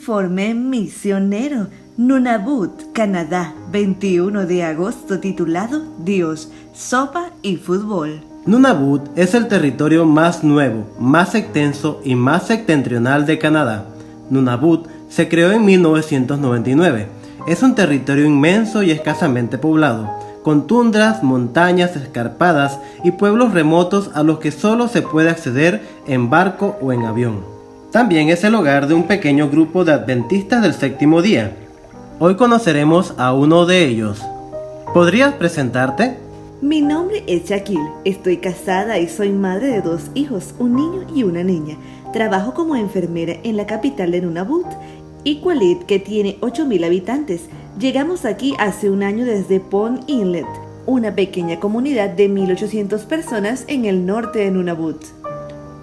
Informe misionero. Nunavut, Canadá, 21 de agosto, titulado Dios, sopa y fútbol. Nunavut es el territorio más nuevo, más extenso y más septentrional de Canadá. Nunavut se creó en 1999. Es un territorio inmenso y escasamente poblado, con tundras, montañas escarpadas y pueblos remotos a los que solo se puede acceder en barco o en avión. También es el hogar de un pequeño grupo de adventistas del séptimo día. Hoy conoceremos a uno de ellos. ¿Podrías presentarte? Mi nombre es Shaquille, estoy casada y soy madre de 2 hijos, un niño y una niña. Trabajo como enfermera en la capital de Nunavut, Iqaluit, que tiene 8,000 habitantes. Llegamos aquí hace un año desde Pond Inlet, una pequeña comunidad de 1,800 personas en el norte de Nunavut.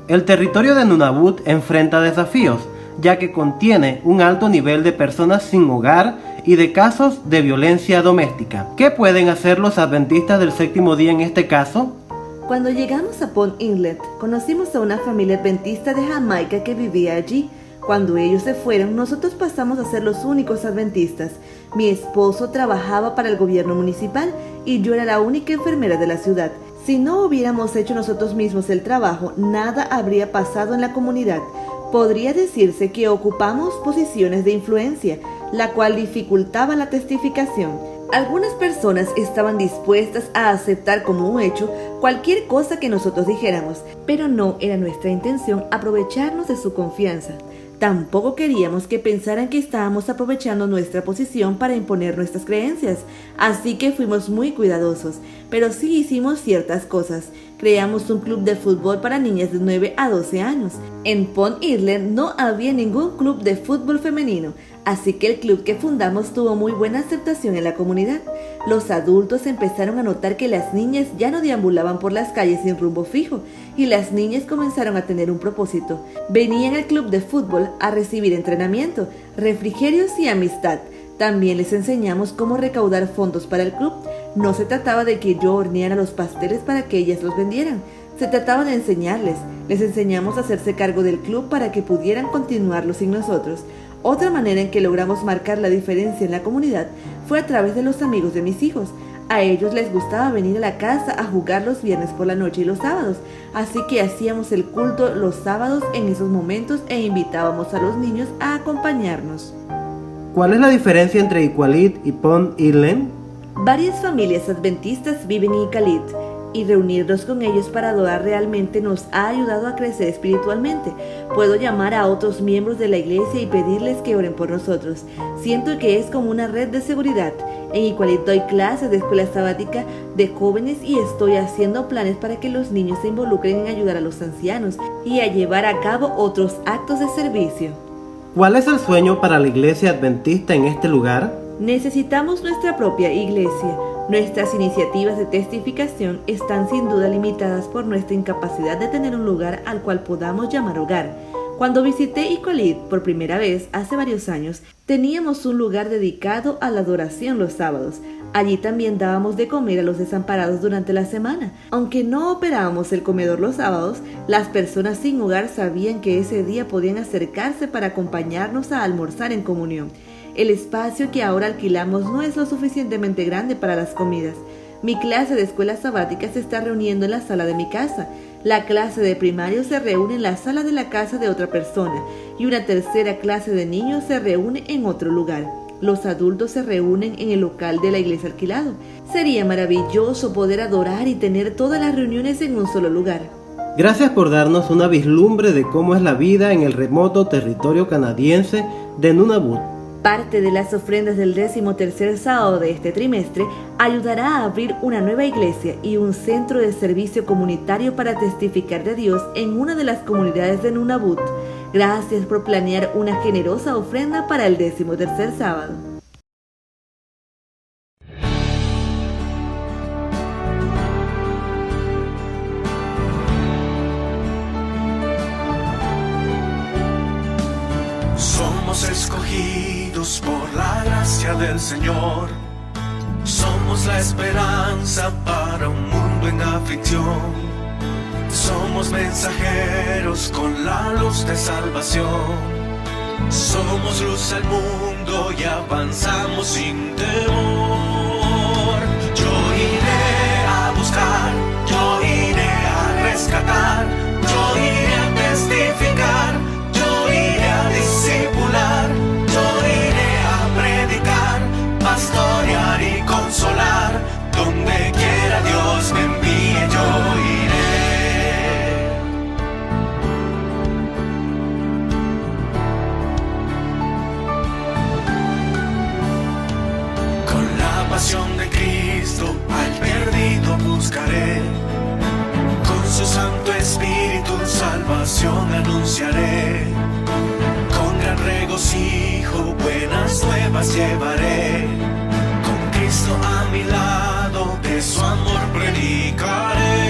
El territorio de Nunavut enfrenta desafíos, ya que contiene un alto nivel de personas sin hogar y de casos de violencia doméstica. ¿Qué pueden hacer los adventistas del séptimo día en este caso? Cuando llegamos a Pond Inlet, conocimos a una familia adventista de Jamaica que vivía allí. Cuando ellos se fueron, nosotros pasamos a ser los únicos adventistas. Mi esposo trabajaba para el gobierno municipal y yo era la única enfermera de la ciudad. Si no hubiéramos hecho nosotros mismos el trabajo, nada habría pasado en la comunidad. Podría decirse que ocupamos posiciones de influencia, la cual dificultaba la testificación. Algunas personas estaban dispuestas a aceptar como un hecho cualquier cosa que nosotros dijéramos, pero no era nuestra intención aprovecharnos de su confianza. Tampoco queríamos que pensaran que estábamos aprovechando nuestra posición para imponer nuestras creencias, así que fuimos muy cuidadosos, pero sí hicimos ciertas cosas. Creamos un club de fútbol para niñas de 9 a 12 años. En Pond Inlet no había ningún club de fútbol femenino, así que el club que fundamos tuvo muy buena aceptación en la comunidad. Los adultos empezaron a notar que las niñas ya no deambulaban por las calles sin rumbo fijo, y las niñas comenzaron a tener un propósito. Venían al club de fútbol a recibir entrenamiento, refrigerios y amistad. También les enseñamos cómo recaudar fondos para el club. No se trataba de que yo horneara los pasteles para que ellas los vendieran. Se trataba de enseñarles. Les enseñamos a hacerse cargo del club para que pudieran continuarlo sin nosotros. Otra manera en que logramos marcar la diferencia en la comunidad fue a través de los amigos de mis hijos. A ellos les gustaba venir a la casa a jugar los viernes por la noche y los sábados, así que hacíamos el culto los sábados en esos momentos e invitábamos a los niños a acompañarnos. ¿Cuál es la diferencia entre Iqaluit y Pond Inlet? Varias familias adventistas viven en Iqaluit, y reunirnos con ellos para adorar realmente nos ha ayudado a crecer espiritualmente. Puedo llamar a otros miembros de la iglesia y pedirles que oren por nosotros. Siento que es como una red de seguridad. En Iqaluit doy clases de escuela sabática de jóvenes y estoy haciendo planes para que los niños se involucren en ayudar a los ancianos y a llevar a cabo otros actos de servicio. ¿Cuál es el sueño para la iglesia adventista en este lugar? Necesitamos nuestra propia iglesia. Nuestras iniciativas de testificación están sin duda limitadas por nuestra incapacidad de tener un lugar al cual podamos llamar hogar. Cuando visité Iqaluit por primera vez hace varios años, teníamos un lugar dedicado a la adoración los sábados. Allí también dábamos de comer a los desamparados durante la semana. Aunque no operábamos el comedor los sábados, las personas sin hogar sabían que ese día podían acercarse para acompañarnos a almorzar en comunión. El espacio que ahora alquilamos no es lo suficientemente grande para las comidas. Mi clase de escuela sabática se está reuniendo en la sala de mi casa. La clase de primario se reúne en la sala de la casa de otra persona y una tercera clase de niños se reúne en otro lugar. Los adultos se reúnen en el local de la iglesia alquilado. Sería maravilloso poder adorar y tener todas las reuniones en un solo lugar. Gracias por darnos una vislumbre de cómo es la vida en el remoto territorio canadiense de Nunavut. Parte de las ofrendas del 13º sábado de este trimestre ayudará a abrir una nueva iglesia y un centro de servicio comunitario para testificar de Dios en una de las comunidades de Nunavut. Gracias por planear una generosa ofrenda para el 13º sábado. Somos escogidos por la gracia del Señor. Somos la esperanza para un mundo en aflicción. Somos mensajeros con la luz de salvación. Somos luz al mundo y avanzamos sin temor. Yo iré a buscar, yo iré a rescatar, yo iré a testificar, yo iré a discipular, yo iré a predicar, pastorear y consolar. Donde quiera Dios me envíe, yo iré. Con la pasión de Cristo al perdido buscaré. Con su Santo Espíritu salvación anunciaré. Con gran regocijo buenas nuevas llevaré. Con Cristo a mi lado de su amor predicaré.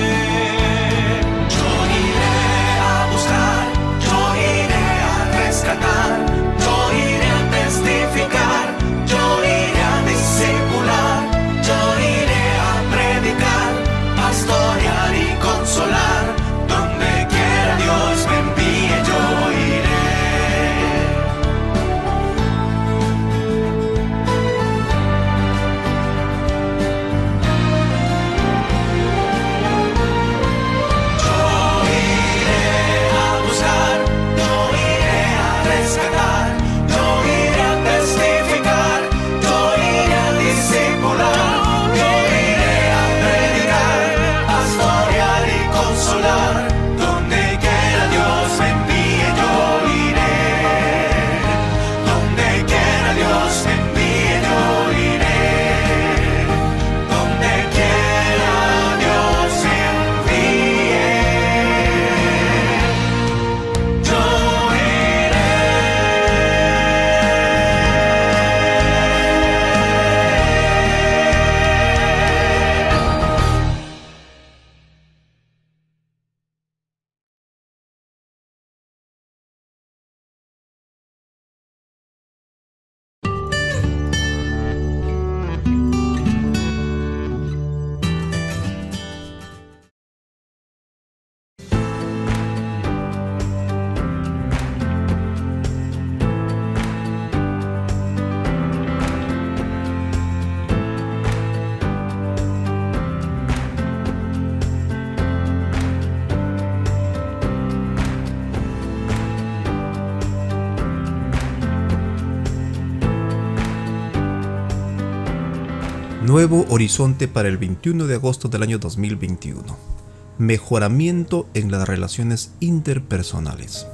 Yo iré a buscar, yo iré a rescatar, yo iré a testificar, yo iré a discipular, yo iré a predicar, pastorear y consolar. Donde quiera Dios me envíe, yo iré. Nuevo horizonte para el 21 de agosto del año 2021. Mejoramiento en las relaciones interpersonales.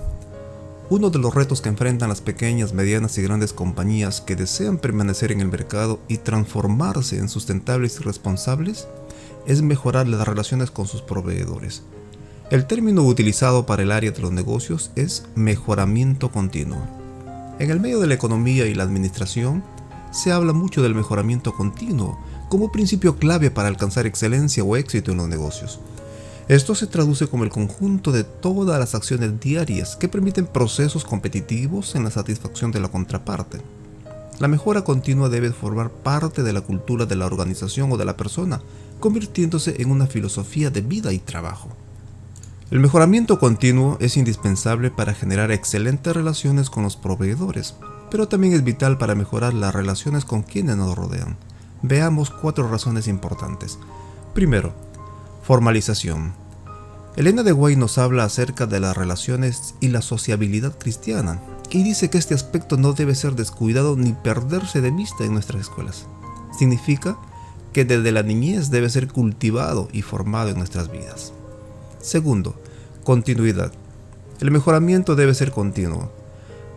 Uno de los retos que enfrentan las pequeñas, medianas y grandes compañías que desean permanecer en el mercado y transformarse en sustentables y responsables es mejorar las relaciones con sus proveedores. El término utilizado para el área de los negocios es mejoramiento continuo. En el medio de la economía y la administración, se habla mucho del mejoramiento continuo como principio clave para alcanzar excelencia o éxito en los negocios. Esto se traduce como el conjunto de todas las acciones diarias que permiten procesos competitivos en la satisfacción de la contraparte. La mejora continua debe formar parte de la cultura de la organización o de la persona, convirtiéndose en una filosofía de vida y trabajo. El mejoramiento continuo es indispensable para generar excelentes relaciones con los proveedores, pero también es vital para mejorar las relaciones con quienes nos rodean. Veamos 4 razones importantes. Primero, formalización. Elena de White nos habla acerca de las relaciones y la sociabilidad cristiana, y dice que este aspecto no debe ser descuidado ni perderse de vista en nuestras escuelas. Significa que desde la niñez debe ser cultivado y formado en nuestras vidas. Segundo, continuidad. El mejoramiento debe ser continuo.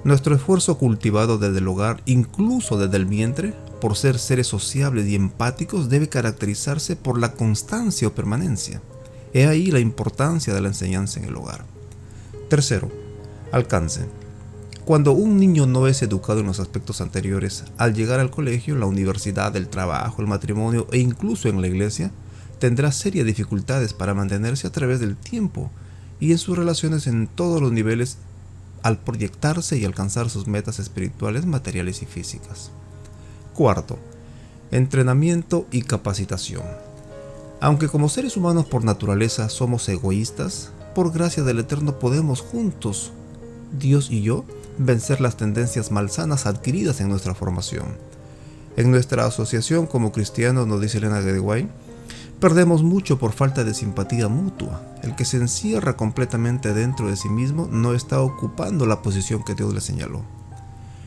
Nuestro esfuerzo cultivado desde el hogar, incluso desde el vientre, por ser seres sociables y empáticos, debe caracterizarse por la constancia o permanencia. He ahí la importancia de la enseñanza en el hogar. Tercero, alcance. Cuando un niño no es educado en los aspectos anteriores, al llegar al colegio, la universidad, el trabajo, el matrimonio e incluso en la iglesia, tendrá serias dificultades para mantenerse a través del tiempo y en sus relaciones en todos los niveles al proyectarse y alcanzar sus metas espirituales, materiales y físicas. Cuarto, entrenamiento y capacitación. Aunque como seres humanos por naturaleza somos egoístas, por gracia del Eterno podemos juntos, Dios y yo, vencer las tendencias malsanas adquiridas en nuestra formación. En nuestra asociación como cristianos, nos dice Elena G. White, perdemos mucho por falta de simpatía mutua. El que se encierra completamente dentro de sí mismo no está ocupando la posición que Dios le señaló.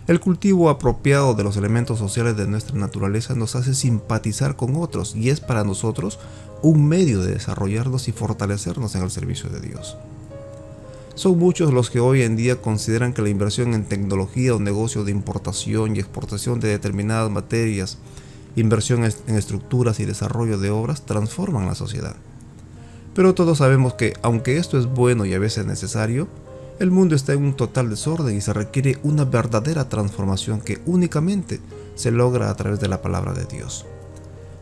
El cultivo apropiado de los elementos sociales de nuestra naturaleza nos hace simpatizar con otros y es para nosotros un medio de desarrollarnos y fortalecernos en el servicio de Dios. Son muchos los que hoy en día consideran que la inversión en tecnología o negocio de importación y exportación de determinadas materias, inversión en estructuras y desarrollo de obras transforman la sociedad. Pero todos sabemos que, aunque esto es bueno y a veces necesario, el mundo está en un total desorden y se requiere una verdadera transformación que únicamente se logra a través de la palabra de Dios.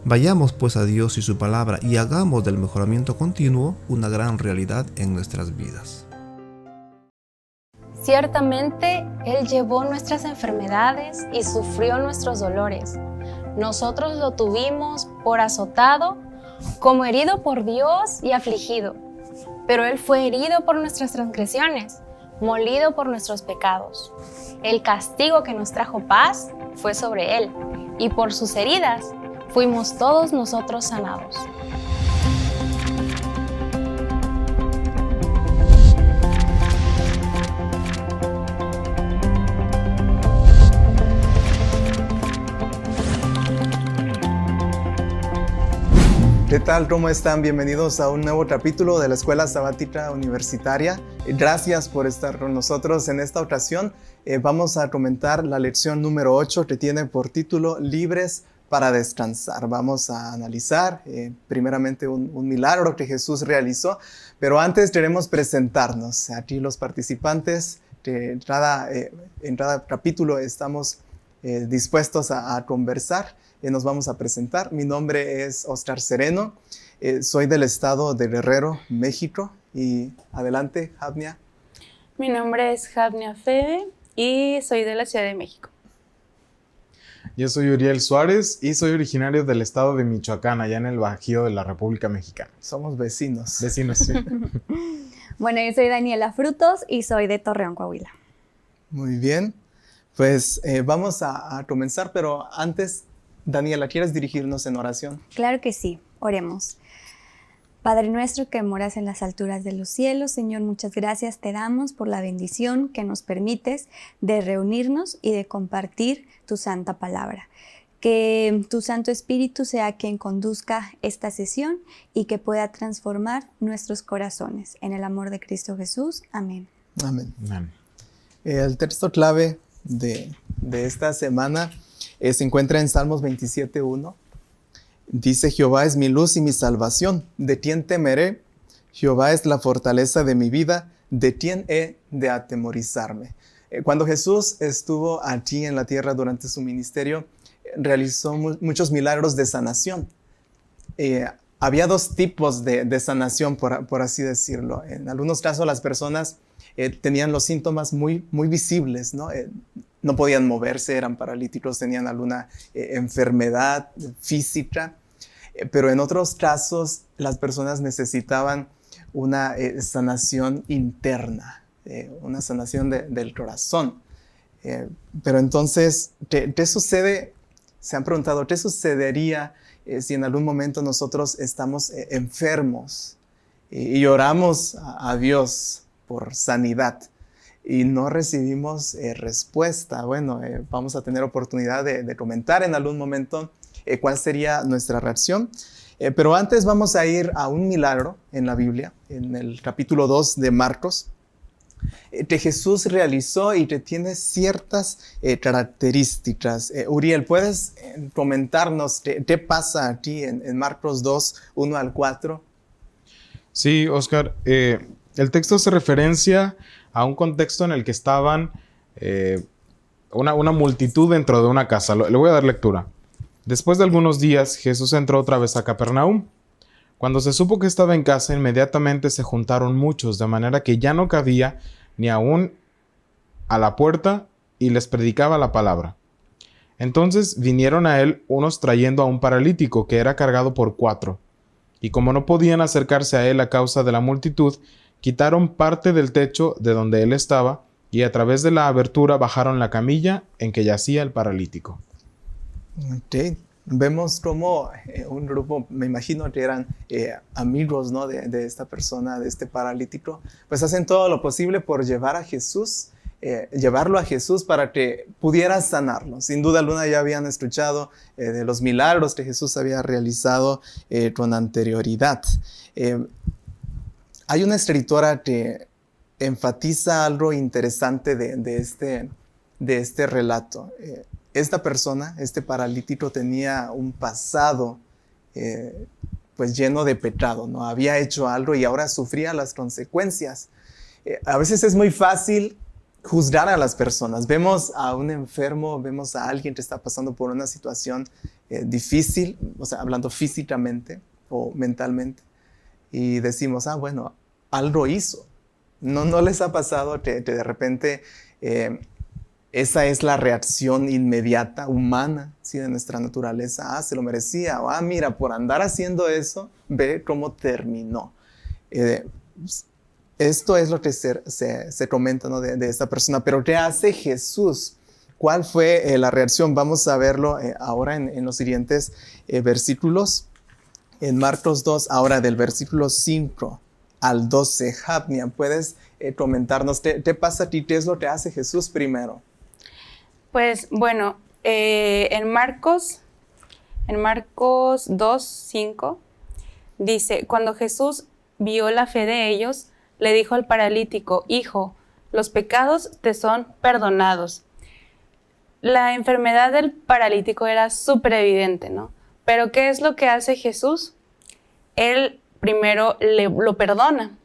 Vayamos pues a Dios y su palabra y hagamos del mejoramiento continuo una gran realidad en nuestras vidas. Ciertamente, Él llevó nuestras enfermedades y sufrió nuestros dolores. Nosotros lo tuvimos por azotado, como herido por Dios y afligido. Pero Él fue herido por nuestras transgresiones, molido por nuestros pecados. El castigo que nos trajo paz fue sobre Él, y por sus heridas fuimos todos nosotros sanados. ¿Qué tal? ¿Cómo están? Bienvenidos a un nuevo capítulo de la Escuela Sabática Universitaria. Gracias por estar con nosotros. En esta ocasión vamos a comentar la lección número 8 que tiene por título Libres para descansar. Vamos a analizar primeramente un milagro que Jesús realizó, pero antes queremos presentarnos. Aquí los participantes que en cada capítulo estamos dispuestos a conversar. Nos vamos a presentar. Mi nombre es Oscar Sereno, soy del estado de Guerrero, México. Y adelante, Javnia. Mi nombre es Javnia Febe y soy de la Ciudad de México. Yo soy Uriel Suárez y soy originario del estado de Michoacán, allá en el Bajío de la República Mexicana. Somos vecinos. Vecinos, sí. Bueno, yo soy Daniela Frutos y soy de Torreón, Coahuila. Muy bien, pues vamos a comenzar, pero antes, Daniela, ¿quieres dirigirnos en oración? Claro que sí, oremos. Padre nuestro que moras en las alturas de los cielos, Señor, muchas gracias te damos por la bendición que nos permites de reunirnos y de compartir tu santa palabra. Que tu Santo Espíritu sea quien conduzca esta sesión y que pueda transformar nuestros corazones. En el amor de Cristo Jesús. Amén. Amén. Amén. El texto clave de esta semana se encuentra en Salmos 27:1. Dice: Jehová es mi luz y mi salvación, ¿de quién temeré? Jehová es la fortaleza de mi vida, ¿de quién he de atemorizarme? Cuando Jesús estuvo aquí en la tierra durante su ministerio, realizó muchos milagros de sanación. Había dos tipos de sanación, por así decirlo. En algunos casos las personas tenían los síntomas muy visibles, ¿no? No podían moverse, eran paralíticos, tenían alguna enfermedad física. Pero en otros casos las personas necesitaban una sanación interna, una sanación del corazón. Pero entonces, ¿qué sucede? Se han preguntado, ¿qué sucedería si en algún momento nosotros estamos enfermos y oramos a Dios por sanidad y no recibimos respuesta? Bueno, vamos a tener oportunidad de comentar en algún momento cuál sería nuestra reacción. Pero antes vamos a ir a un milagro en la Biblia, en el capítulo 2 de Marcos, que Jesús realizó y que tiene ciertas características. Uriel, ¿puedes comentarnos qué pasa aquí en Marcos 2, 1 al 4? Sí, Oscar. El texto hace referencia a un contexto en el que estaban una multitud dentro de una casa. Le voy a dar lectura. Después de algunos días, Jesús entró otra vez a Capernaum. Cuando se supo que estaba en casa, inmediatamente se juntaron muchos, de manera que ya no cabía ni aún a la puerta, y les predicaba la palabra. Entonces vinieron a él unos trayendo a un paralítico que era cargado por 4. Y como no podían acercarse a él a causa de la multitud, quitaron parte del techo de donde él estaba y a través de la abertura bajaron la camilla en que yacía el paralítico. Ok. Vemos como un grupo, me imagino que eran amigos, ¿no? de esta persona, de este paralítico, pues hacen todo lo posible por llevarlo a Jesús para que pudiera sanarlo. Sin duda alguna ya habían escuchado de los milagros que Jesús había realizado con anterioridad. Hay una escritora que enfatiza algo interesante de este relato. Esta persona, este paralítico, tenía un pasado pues lleno de pecado, ¿no? Había hecho algo y ahora sufría las consecuencias. A veces es muy fácil juzgar a las personas. Vemos a un enfermo, vemos a alguien que está pasando por una situación difícil, o sea, hablando físicamente o mentalmente, y decimos, bueno, algo hizo. ¿No les ha pasado que de repente esa es la reacción inmediata, humana, ¿sí? De nuestra naturaleza? Se lo merecía. O, mira, por andar haciendo eso, ve cómo terminó. Esto es lo que se comenta, ¿no? de esta persona. Pero ¿qué hace Jesús? ¿Cuál fue la reacción? Vamos a verlo ahora en los siguientes versículos. En Marcos 2, ahora del versículo 5 al 12. Havnia, ¿puedes comentarnos qué pasa aquí? ¿Qué es lo que hace Jesús primero? Pues bueno, en Marcos 2, 5, dice, cuando Jesús vio la fe de ellos, le dijo al paralítico, hijo, los pecados te son perdonados. La enfermedad del paralítico era súper evidente, ¿no? Pero ¿qué es lo que hace Jesús? Él primero lo perdona.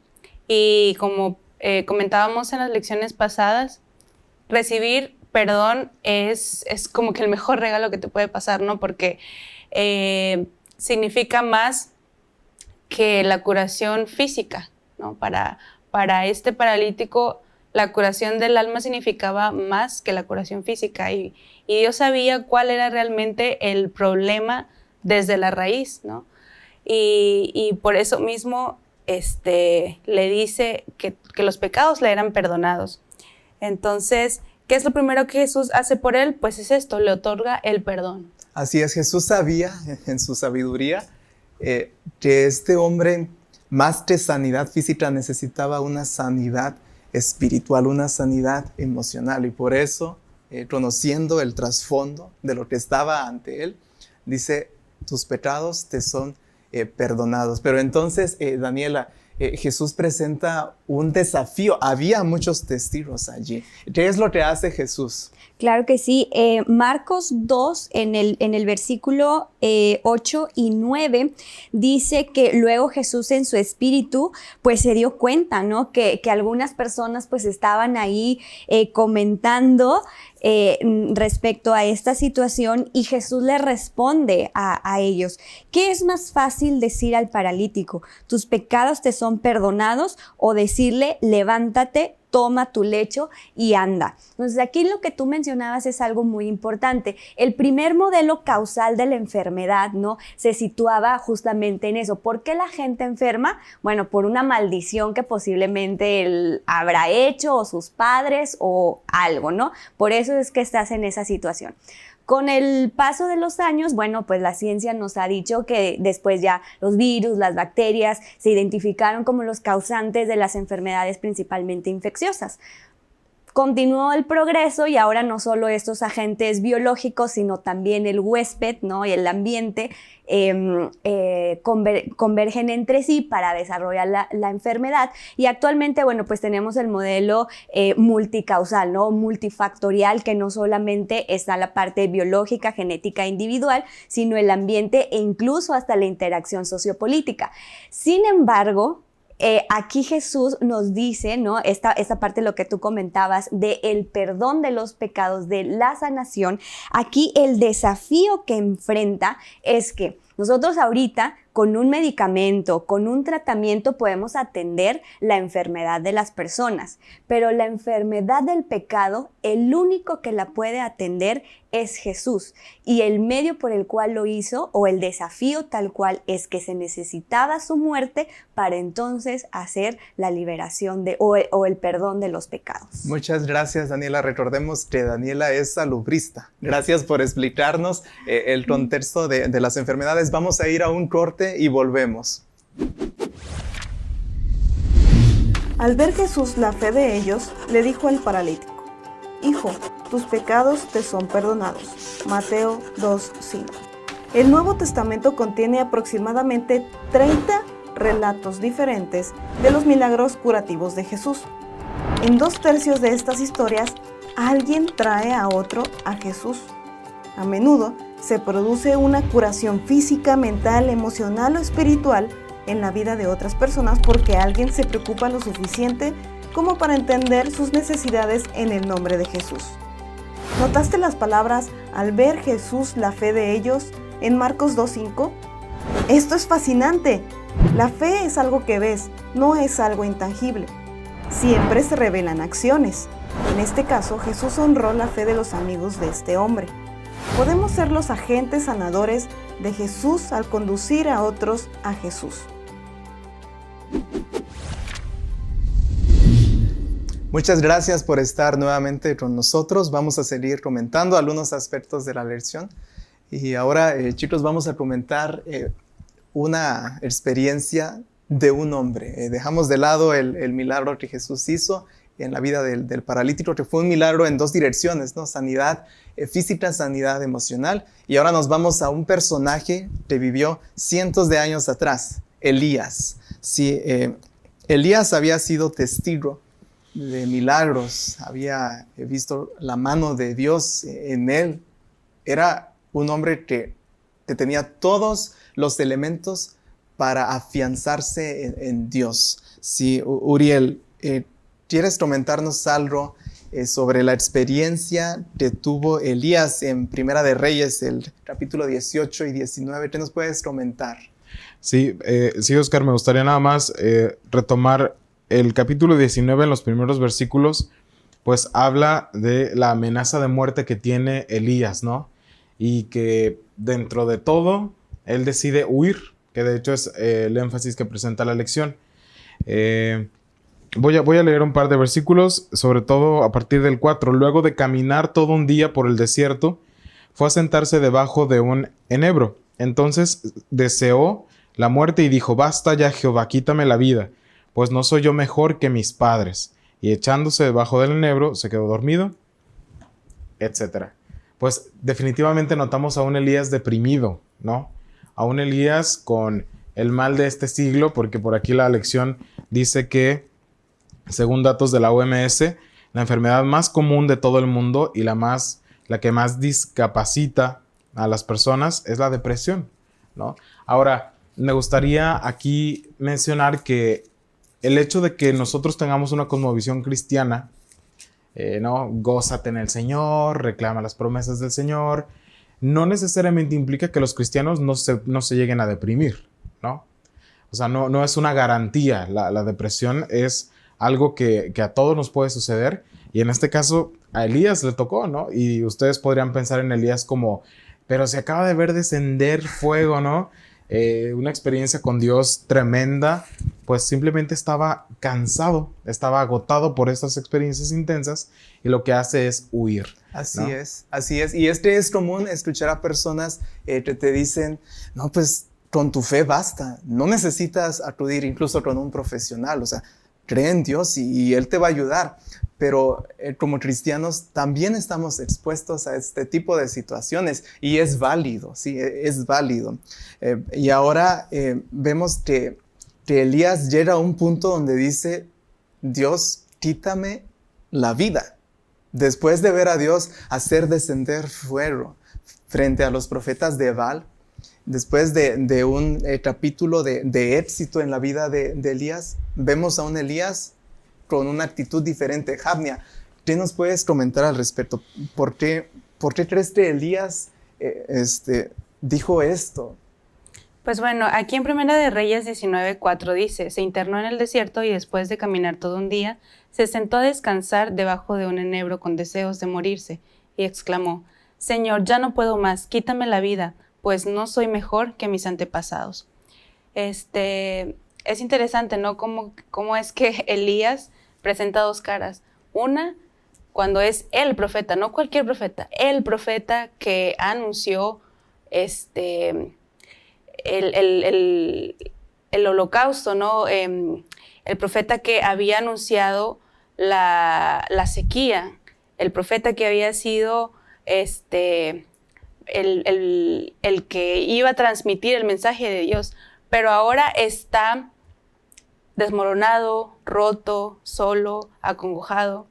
Y como comentábamos en las lecciones pasadas, recibir perdón es como que el mejor regalo que te puede pasar, ¿no? Porque significa más que la curación física, ¿no? Para este paralítico, la curación del alma significaba más que la curación física. Y Dios sabía cuál era realmente el problema desde la raíz, ¿no? Y por eso mismo le dice que los pecados le eran perdonados. Entonces, ¿qué es lo primero que Jesús hace por él? Pues es esto, le otorga el perdón. Así es, Jesús sabía en su sabiduría que este hombre, más que sanidad física, necesitaba una sanidad espiritual, una sanidad emocional. Y por eso, conociendo el trasfondo de lo que estaba ante él, dice, tus pecados te son perdonados. Pero entonces, Daniela, Jesús presenta un desafío. Había muchos testigos allí. ¿Qué es lo que hace Jesús? Claro que sí. Marcos 2, en el versículo 8 y 9, dice que luego Jesús en su espíritu, pues se dio cuenta, ¿no? Que algunas personas pues estaban ahí comentando respecto a esta situación, y Jesús le responde a ellos. ¿Qué es más fácil decir al paralítico? ¿Tus pecados te son perdonados? O decirle, levántate, toma tu lecho y anda. Entonces aquí lo que tú mencionabas es algo muy importante. El primer modelo causal de la enfermedad, ¿no? Se situaba justamente en eso. ¿Por qué la gente enferma? Bueno, por una maldición que posiblemente él habrá hecho, o sus padres, o algo, ¿no? Por eso es que estás en esa situación. Con el paso de los años, bueno, pues la ciencia nos ha dicho que después ya los virus, las bacterias, se identificaron como los causantes de las enfermedades principalmente infecciosas. Continuó el progreso y ahora no solo estos agentes biológicos, sino también el huésped, ¿no? Y el ambiente convergen entre sí para desarrollar la enfermedad. Y actualmente, bueno, pues tenemos el modelo multicausal, ¿no? Multifactorial, que no solamente está la parte biológica, genética individual, sino el ambiente e incluso hasta la interacción sociopolítica. Sin embargo, aquí Jesús nos dice, ¿no? Esta parte de lo que tú comentabas, de el perdón de los pecados, de la sanación. Aquí el desafío que enfrenta es que Nosotros ahorita con un medicamento, con un tratamiento podemos atender la enfermedad de las personas, pero la enfermedad del pecado, el único que la puede atender es Jesús, y el medio por el cual lo hizo, o el desafío tal cual, es que se necesitaba su muerte para entonces hacer la liberación o el perdón de los pecados. Muchas gracias, Daniela. Recordemos que Daniela es salubrista. Gracias por explicarnos el contexto de las enfermedades. Vamos a ir a un corte y volvemos. Al ver Jesús la fe de ellos, le dijo al paralítico: Hijo, tus pecados te son perdonados. Mateo 2:5. El Nuevo Testamento contiene aproximadamente 30 relatos diferentes de los milagros curativos de Jesús. En 2/3 de estas historias, alguien trae a otro a Jesús. A menudo se produce una curación física, mental, emocional o espiritual en la vida de otras personas porque alguien se preocupa lo suficiente como para entender sus necesidades en el nombre de Jesús. ¿Notaste las palabras al ver Jesús la fe de ellos en Marcos 2:5? Esto es fascinante. La fe es algo que ves, no es algo intangible. Siempre se revelan acciones. En este caso, Jesús honró la fe de los amigos de este hombre. Podemos ser los agentes sanadores de Jesús al conducir a otros a Jesús. Muchas gracias por estar nuevamente con nosotros. Vamos a seguir comentando algunos aspectos de la lección. Y ahora, chicos, vamos a comentar una experiencia de un hombre. Dejamos de lado el milagro que Jesús hizo en la vida del paralítico, que fue un milagro en dos direcciones, ¿no? Sanidad física, sanidad emocional. Y ahora nos vamos a un personaje que vivió cientos de años atrás, Elías. Sí, Elías había sido testigo de milagros, había visto la mano de Dios en él. Era un hombre que tenía todos los elementos para afianzarse en Dios. Sí, Uriel, ¿quieres comentarnos algo sobre la experiencia que tuvo Elías en Primera de Reyes, el capítulo 18 y 19? ¿Qué nos puedes comentar? Sí, Oscar, me gustaría nada más retomar el capítulo 19 en los primeros versículos, pues habla de la amenaza de muerte que tiene Elías, ¿no? Y que dentro de todo, él decide huir, que de hecho es el énfasis que presenta la lección. Voy a leer un par de versículos, sobre todo a partir del 4. Luego de caminar todo un día por el desierto, fue a sentarse debajo de un enebro. Entonces deseó la muerte y dijo: basta ya, Jehová, quítame la vida, pues no soy yo mejor que mis padres. Y echándose debajo del enebro, se quedó dormido, etc. Pues definitivamente notamos a un Elías deprimido, ¿no? A un Elías con el mal de este siglo, porque por aquí la lección dice que, según datos de la OMS, la enfermedad más común de todo el mundo y la que más discapacita a las personas es la depresión, ¿no? Ahora, me gustaría aquí mencionar que el hecho de que nosotros tengamos una cosmovisión cristiana, ¿no? Gózate en el Señor, reclama las promesas del Señor, no necesariamente implica que los cristianos no se lleguen a deprimir, ¿no? O sea, no es una garantía. La depresión es algo que a todos nos puede suceder, y en este caso a Elías le tocó, ¿no? Y ustedes podrían pensar en Elías como, pero se acaba de ver descender fuego, ¿no? Una experiencia con Dios tremenda. Pues simplemente estaba cansado, estaba agotado por estas experiencias intensas, y lo que hace es huir, ¿no? Así es. Y es común escuchar a personas que te dicen, no, pues con tu fe basta, no necesitas acudir incluso con un profesional, o sea, cree en Dios y Él te va a ayudar. Pero como cristianos también estamos expuestos a este tipo de situaciones, y es válido, sí, es válido. Y ahora vemos que Elías llega a un punto donde dice: Dios, quítame la vida. Después de ver a Dios hacer descender fuego frente a los profetas de Baal, después de un capítulo de éxito en la vida de Elías, vemos a un Elías con una actitud diferente. Javnia, ¿qué nos puedes comentar al respecto? ¿Por qué crees que Elías dijo esto? Pues bueno, aquí en Primera de Reyes 19:4 dice, se internó en el desierto y después de caminar todo un día, se sentó a descansar debajo de un enebro con deseos de morirse y exclamó, Señor, ya no puedo más, quítame la vida, pues no soy mejor que mis antepasados. Es interesante, ¿no? Cómo es que Elías presenta dos caras. Una, cuando es el profeta, no cualquier profeta, el profeta que anunció el holocausto, ¿no? El profeta que había anunciado la sequía, el profeta que había sido el que iba a transmitir el mensaje de Dios, pero ahora está desmoronado, roto, solo, acongojado.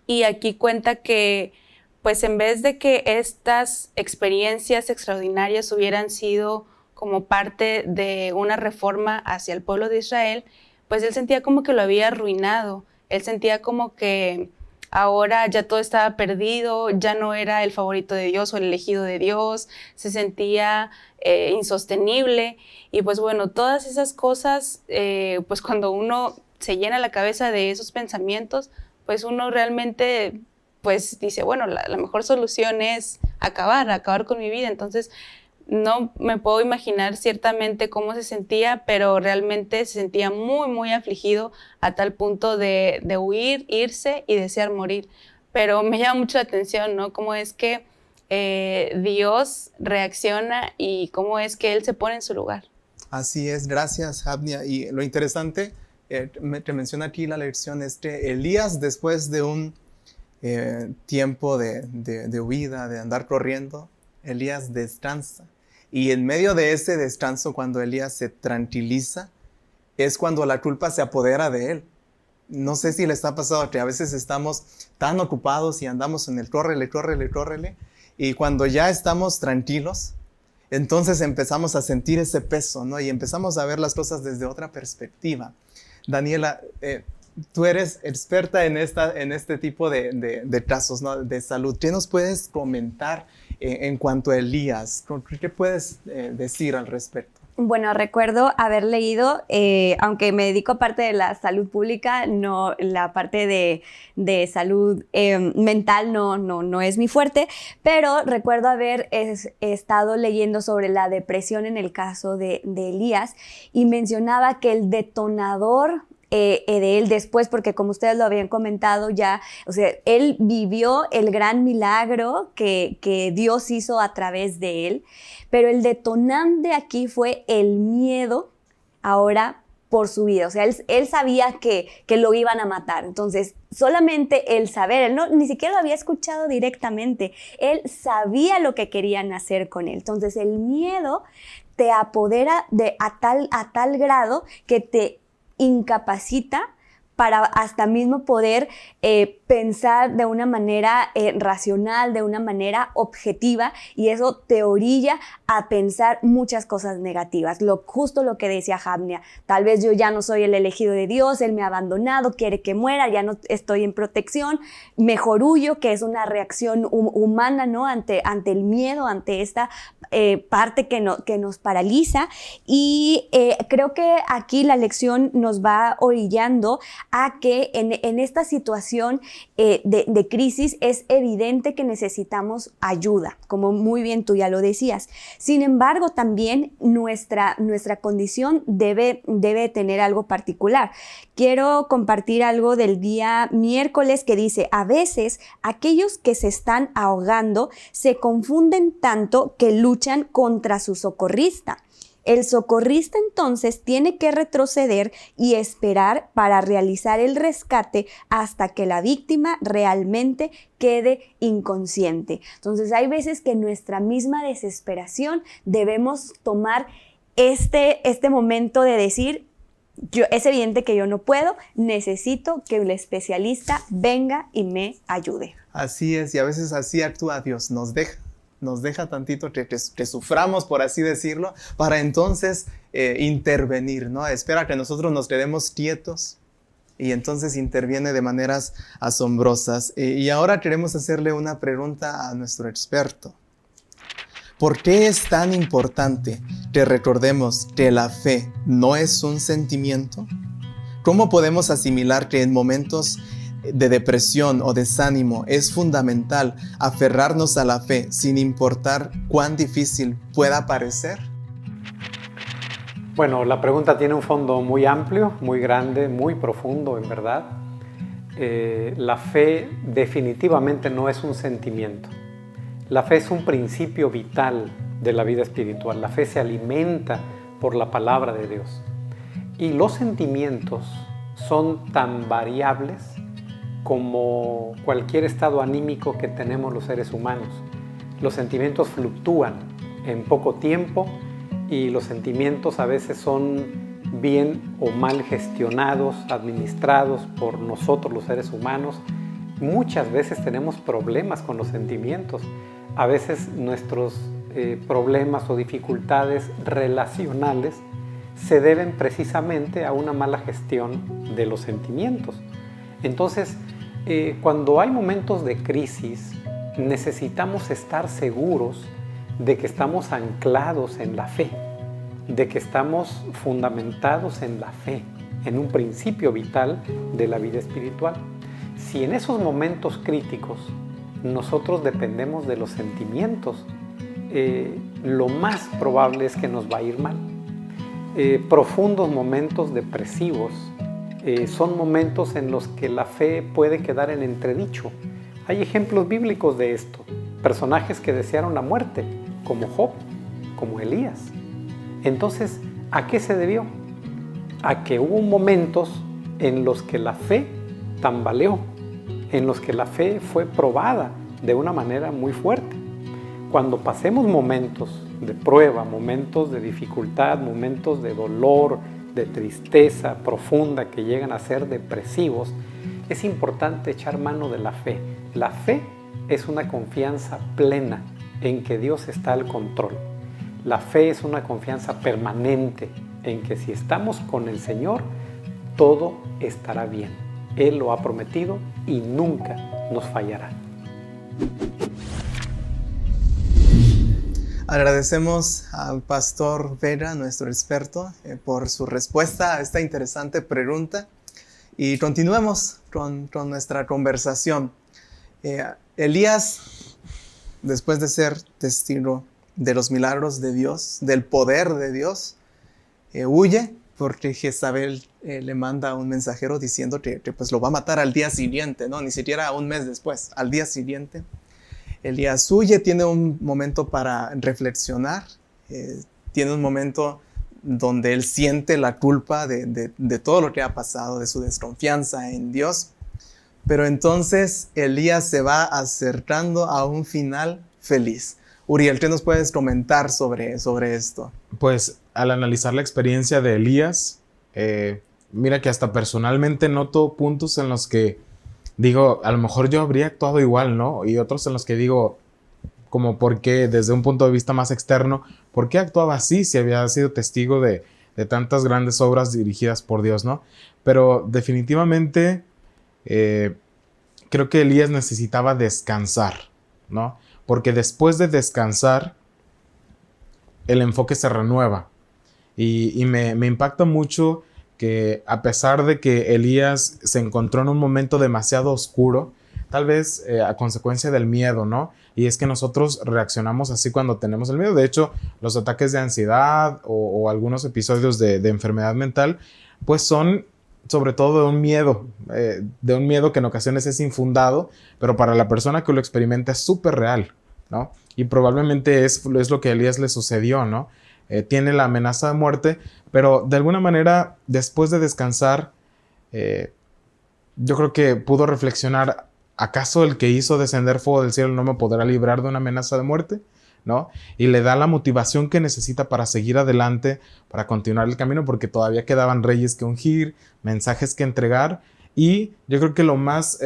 Y aquí cuenta que, pues en vez de que estas experiencias extraordinarias hubieran sido como parte de una reforma hacia el pueblo de Israel, pues él sentía como que lo había arruinado. Él sentía como que ahora ya todo estaba perdido, ya no era el favorito de Dios o el elegido de Dios, se sentía insostenible. Y pues bueno, todas esas cosas, pues cuando uno se llena la cabeza de esos pensamientos, pues uno realmente pues dice, bueno, la mejor solución es acabar con mi vida. Entonces, no me puedo imaginar ciertamente cómo se sentía, pero realmente se sentía muy, muy afligido a tal punto de huir, irse y desear morir. Pero me llama mucho la atención, ¿no? Cómo es que Dios reacciona y cómo es que Él se pone en su lugar. Así es, gracias, Havnia. Y lo interesante, te menciona aquí la lección, Elías, después de un tiempo de huida, de andar corriendo, Elías descansa. Y en medio de ese descanso, cuando Elías se tranquiliza, es cuando la culpa se apodera de él. No sé si le está pasando que a veces estamos tan ocupados y andamos en el córrele, y cuando ya estamos tranquilos, entonces empezamos a sentir ese peso, ¿no? Y empezamos a ver las cosas desde otra perspectiva. Daniela, tú eres experta en este tipo de casos, ¿no? De salud. ¿Qué nos puedes comentar en cuanto a Elías? ¿Qué puedes decir al respecto? Bueno, recuerdo haber leído, aunque me dedico a parte de la salud pública, no, la parte de salud mental no es mi fuerte, pero recuerdo haber estado leyendo sobre la depresión en el caso de Elías, y mencionaba que el detonador de él después, porque como ustedes lo habían comentado ya, o sea, él vivió el gran milagro que Dios hizo a través de él, pero el detonante aquí fue el miedo ahora por su vida. O sea, él sabía que lo iban a matar. Entonces, solamente el saber, él ni siquiera lo había escuchado directamente, él sabía lo que querían hacer con él. Entonces, el miedo te apodera a tal grado que te incapacita para hasta mismo poder pensar de una manera racional, de una manera objetiva, y eso te orilla a pensar muchas cosas negativas. Justo lo que decía Havnia, tal vez yo ya no soy el elegido de Dios, Él me ha abandonado, quiere que muera, ya no estoy en protección, mejor huyo, que es una reacción humana, ¿no? Ante el miedo, ante esta parte que nos paraliza. Y creo que aquí la lección nos va orillando a que en esta situación de crisis es evidente que necesitamos ayuda, como muy bien tú ya lo decías. Sin embargo, también nuestra condición debe tener algo particular. Quiero compartir algo del día miércoles que dice: a veces aquellos que se están ahogando se confunden tanto que luchan contra su socorrista. El socorrista entonces tiene que retroceder y esperar para realizar el rescate hasta que la víctima realmente quede inconsciente. Entonces hay veces que en nuestra misma desesperación debemos tomar este momento de decir: es evidente que yo no puedo, necesito que el especialista venga y me ayude. Así es, y a veces así actúa Dios, nos deja tantito que suframos, por así decirlo, para entonces intervenir, ¿no? Espera que nosotros nos quedemos quietos y entonces interviene de maneras asombrosas. Y ahora queremos hacerle una pregunta a nuestro experto. ¿Por qué es tan importante te recordemos que la fe no es un sentimiento? ¿Cómo podemos asimilar que en momentos de depresión o desánimo es fundamental aferrarnos a la fe sin importar cuán difícil pueda parecer? Bueno, la pregunta tiene un fondo muy amplio, muy grande, muy profundo, en verdad. La fe definitivamente no es un sentimiento. La fe es un principio vital de la vida espiritual. La fe se alimenta por la palabra de Dios. Y los sentimientos son tan variables como cualquier estado anímico que tenemos los seres humanos. Los sentimientos fluctúan en poco tiempo y los sentimientos a veces son bien o mal gestionados, administrados por nosotros los seres humanos. Muchas veces tenemos problemas con los sentimientos. A veces nuestros problemas o dificultades relacionales se deben precisamente a una mala gestión de los sentimientos. Entonces, cuando hay momentos de crisis, necesitamos estar seguros de que estamos anclados en la fe, de que estamos fundamentados en la fe, en un principio vital de la vida espiritual. Si en esos momentos críticos nosotros dependemos de los sentimientos, lo más probable es que nos va a ir mal. Profundos momentos depresivos son momentos en los que la fe puede quedar en entredicho. Hay ejemplos bíblicos de esto. Personajes que desearon la muerte, como Job, como Elías. Entonces, ¿a qué se debió? A que hubo momentos en los que la fe tambaleó, en los que la fe fue probada de una manera muy fuerte. Cuando pasemos momentos de prueba, momentos de dificultad, momentos de dolor, de tristeza profunda que llegan a ser depresivos, es importante echar mano de la fe. La fe es una confianza plena en que Dios está al control. La fe es una confianza permanente en que si estamos con el Señor, todo estará bien. Él lo ha prometido y nunca nos fallará. Agradecemos al pastor Vera, nuestro experto, por su respuesta a esta interesante pregunta. Y continuemos con nuestra conversación. Elías, después de ser testigo de los milagros de Dios, del poder de Dios, huye porque Jezabel le manda un mensajero diciendo que pues lo va a matar al día siguiente, ¿no? Ni siquiera un mes después, al día siguiente. Elías huye, tiene un momento para reflexionar, tiene un momento donde él siente la culpa de todo lo que ha pasado, de su desconfianza en Dios. Pero entonces Elías se va acercando a un final feliz. Uriel, ¿qué nos puedes comentar sobre esto? Pues al analizar la experiencia de Elías, mira que hasta personalmente noto puntos en los que digo, a lo mejor yo habría actuado igual, ¿no? Y otros en los que digo, como por qué, desde un punto de vista más externo, ¿por qué actuaba así si había sido testigo de tantas grandes obras dirigidas por Dios, ¿no? Pero definitivamente creo que Elías necesitaba descansar, ¿no? Porque después de descansar, el enfoque se renueva. Y me impacta mucho que a pesar de que Elías se encontró en un momento demasiado oscuro, tal vez a consecuencia del miedo, ¿no? Y es que nosotros reaccionamos así cuando tenemos el miedo. De hecho, los ataques de ansiedad o algunos episodios de enfermedad mental, pues son sobre todo de un miedo que en ocasiones es infundado, pero para la persona que lo experimenta es súper real, ¿no? Y probablemente es lo que a Elías le sucedió, ¿no? Tiene la amenaza de muerte, pero de alguna manera, después de descansar, yo creo que pudo reflexionar, ¿acaso el que hizo descender fuego del cielo no me podrá librar de una amenaza de muerte? ¿No? Y le da la motivación que necesita para seguir adelante, para continuar el camino, porque todavía quedaban reyes que ungir, mensajes que entregar, y yo creo que lo más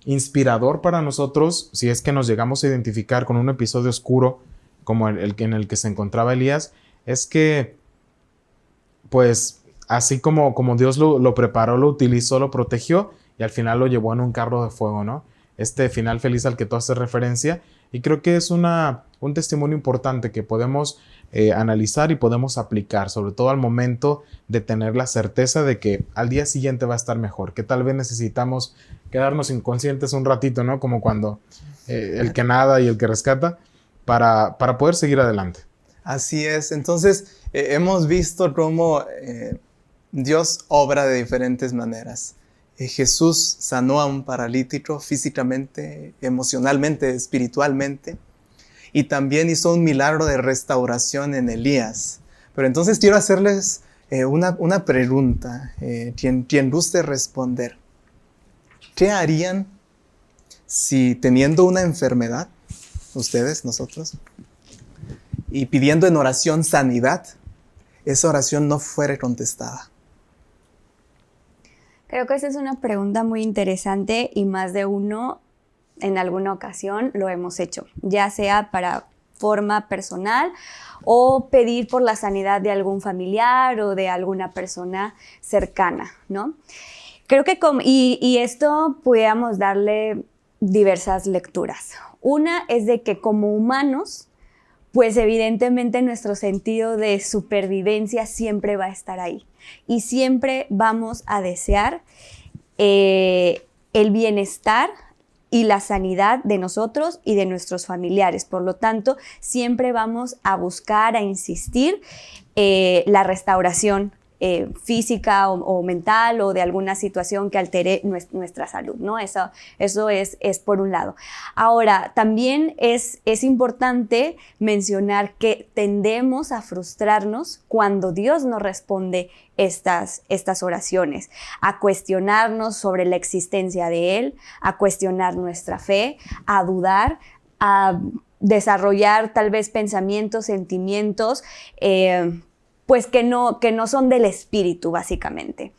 inspirador para nosotros, si es que nos llegamos a identificar con un episodio oscuro como el en el que se encontraba Elías, es que pues así como Dios lo preparó, lo utilizó, lo protegió y al final lo llevó en un carro de fuego, ¿no? Este final feliz al que tú haces referencia, y creo que es un testimonio importante que podemos analizar y podemos aplicar, sobre todo al momento de tener la certeza de que al día siguiente va a estar mejor, que tal vez necesitamos quedarnos inconscientes un ratito, ¿no? Como cuando el que nada y el que rescata, para poder seguir adelante. Así es. Entonces, hemos visto cómo Dios obra de diferentes maneras. Jesús sanó a un paralítico físicamente, emocionalmente, espiritualmente, y también hizo un milagro de restauración en Elías. Pero entonces quiero hacerles una pregunta, quien guste responder. ¿Qué harían si teniendo una enfermedad, ustedes, nosotros, y pidiendo en oración sanidad, esa oración no fuera contestada? Creo que esa es una pregunta muy interesante y más de uno en alguna ocasión lo hemos hecho, ya sea para forma personal o pedir por la sanidad de algún familiar o de alguna persona cercana, ¿no? Creo que y esto podríamos darle diversas lecturas. Una es de que como humanos, pues evidentemente nuestro sentido de supervivencia siempre va a estar ahí y siempre vamos a desear el bienestar y la sanidad de nosotros y de nuestros familiares. Por lo tanto, siempre vamos a buscar, a insistir la restauración física o mental o de alguna situación que altere nuestra salud, ¿no? Eso es por un lado. Ahora, también es importante mencionar que tendemos a frustrarnos cuando Dios no responde estas oraciones, a cuestionarnos sobre la existencia de Él, a cuestionar nuestra fe, a dudar, a desarrollar tal vez pensamientos, sentimientos, pues que no son del espíritu, básicamente.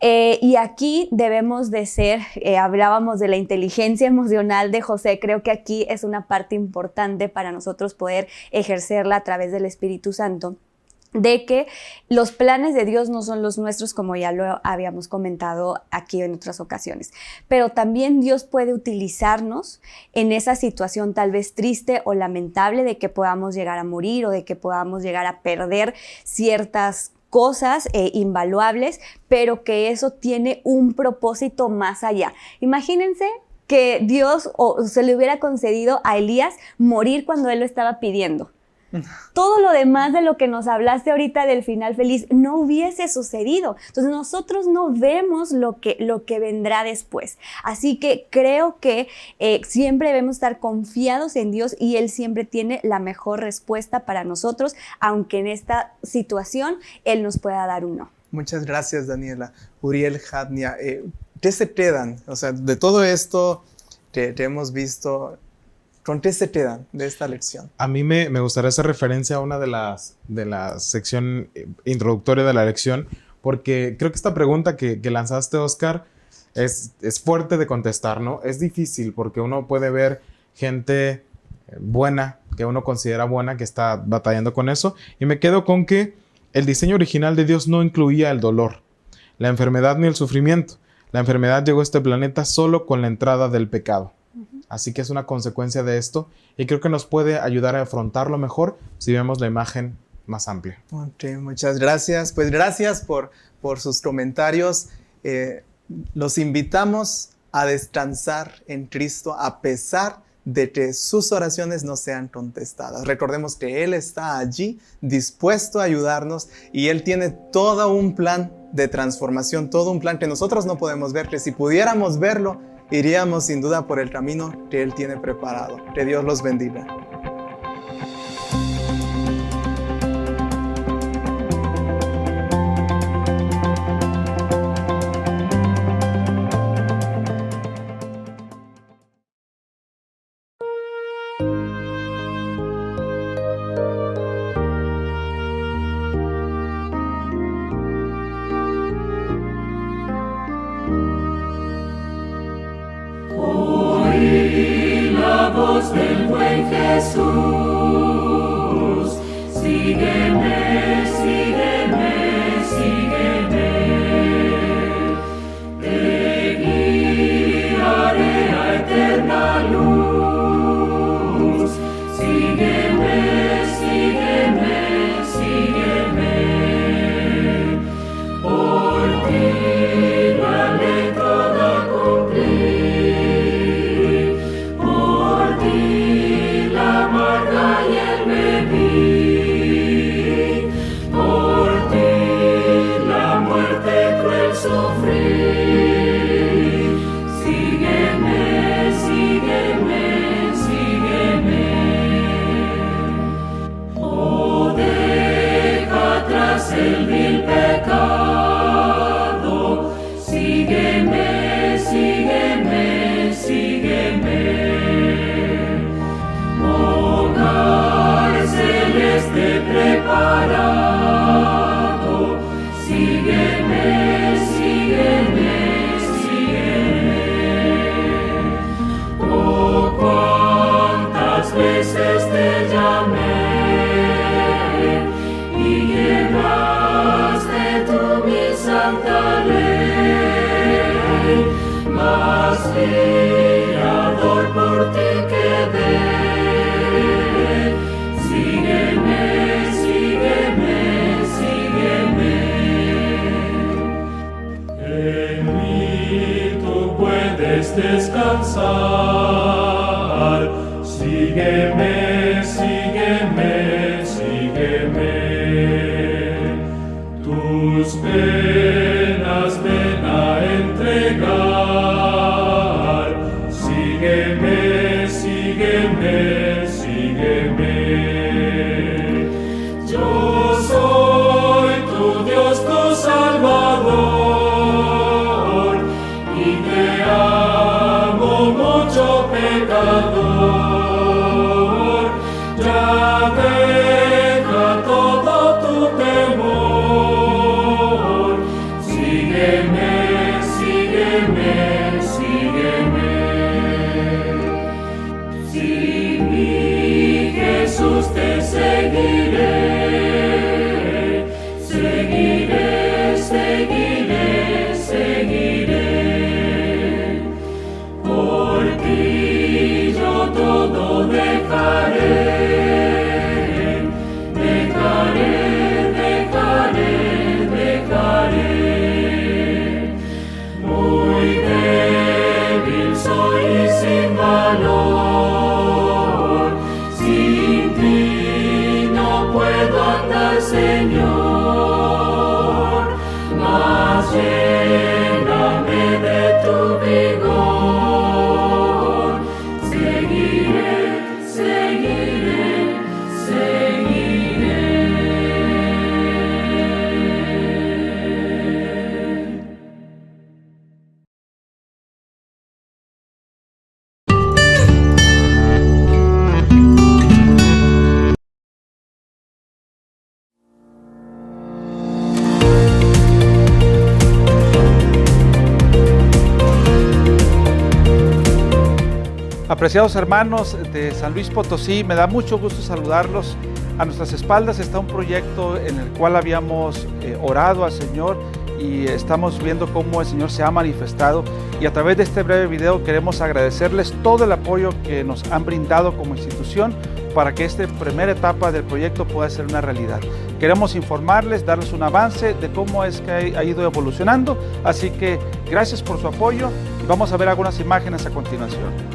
Y aquí debemos de ser, hablábamos de la inteligencia emocional de José, creo que aquí es una parte importante para nosotros poder ejercerla a través del Espíritu Santo, de que los planes de Dios no son los nuestros, como ya lo habíamos comentado aquí en otras ocasiones, pero también Dios puede utilizarnos en esa situación tal vez triste o lamentable de que podamos llegar a morir o de que podamos llegar a perder ciertas cosas invaluables, pero que eso tiene un propósito más allá. Imagínense que Dios se le hubiera concedido a Elías morir cuando él lo estaba pidiendo. Todo lo demás de lo que nos hablaste ahorita del final feliz no hubiese sucedido. Entonces nosotros no vemos lo que vendrá después. Así que creo que siempre debemos estar confiados en Dios y Él siempre tiene la mejor respuesta para nosotros, aunque en esta situación Él nos pueda dar un no. Muchas gracias, Daniela. Uriel, Hadnia, ¿qué se quedan? O sea, de todo esto que hemos visto, ¿con qué se quedan de esta lección? A mí me gustaría hacer referencia a una de las sección introductoria de la lección, porque creo que esta pregunta que lanzaste, Oscar, es fuerte de contestar, ¿no? Es difícil porque uno puede ver gente buena, que uno considera buena, que está batallando con eso, y me quedo con que el diseño original de Dios no incluía el dolor, la enfermedad ni el sufrimiento. La enfermedad llegó a este planeta solo con la entrada del pecado. Así que es una consecuencia de esto y creo que nos puede ayudar a afrontarlo mejor si vemos la imagen más amplia. Ok, muchas gracias. Pues gracias por sus comentarios. Los invitamos a descansar en Cristo a pesar de que sus oraciones no sean contestadas. Recordemos que Él está allí dispuesto a ayudarnos y Él tiene todo un plan de transformación, todo un plan que nosotros no podemos ver, que si pudiéramos verlo, iríamos sin duda por el camino que Él tiene preparado. Que Dios los bendiga. Del buen Jesús, sígueme, sígueme, sígueme, te guiaré a eterna luz, sígueme, sígueme. el vil pecado. Sígueme, sígueme, sígueme. Hogar celeste preparado. Sígueme, sígueme, sígueme. Oh, cuántas veces te llamé y llevaste tú mi santa ley, mas fiador por ti quedé. Sígueme, sígueme, sígueme. En mí tú puedes descansar. Sígueme, sígueme, sígueme. Tus penas ven a entregar. Sígueme, sígueme, sígueme. Yo soy tu Dios, tu Salvador, y te amo mucho, pecador. Ya deja todo tu temor. Sígueme, sígueme, sígueme. Si mi Jesús te seguiré, seguiré, seguiré, seguiré. Por ti yo todo dejaré, dejaré, dejaré, dejaré. Muy débil soy y sin valor, sin ti no puedo andar, Señor, mas lléname de tu vigor. Seguiré, seguiré, seguiré. Apreciados hermanos de San Luis Potosí, me da mucho gusto saludarlos. A nuestras espaldas está un proyecto en el cual habíamos orado al Señor y estamos viendo cómo el Señor se ha manifestado, y a través de este breve video queremos agradecerles todo el apoyo que nos han brindado como institución para que esta primera etapa del proyecto pueda ser una realidad. Queremos informarles, darles un avance de cómo es que ha ido evolucionando, así que gracias por su apoyo y vamos a ver algunas imágenes a continuación.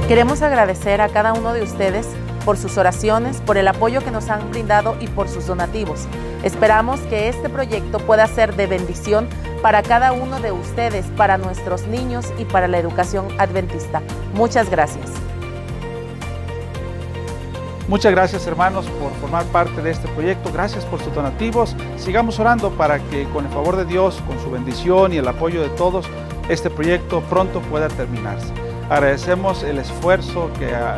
Queremos agradecer a cada uno de ustedes por sus oraciones, por el apoyo que nos han brindado y por sus donativos. Esperamos que este proyecto pueda ser de bendición para cada uno de ustedes, para nuestros niños y para la educación adventista. Muchas gracias. Muchas gracias, hermanos, por formar parte de este proyecto. Gracias por sus donativos. Sigamos orando para que, con el favor de Dios, con su bendición y el apoyo de todos, este proyecto pronto pueda terminarse. Agradecemos el esfuerzo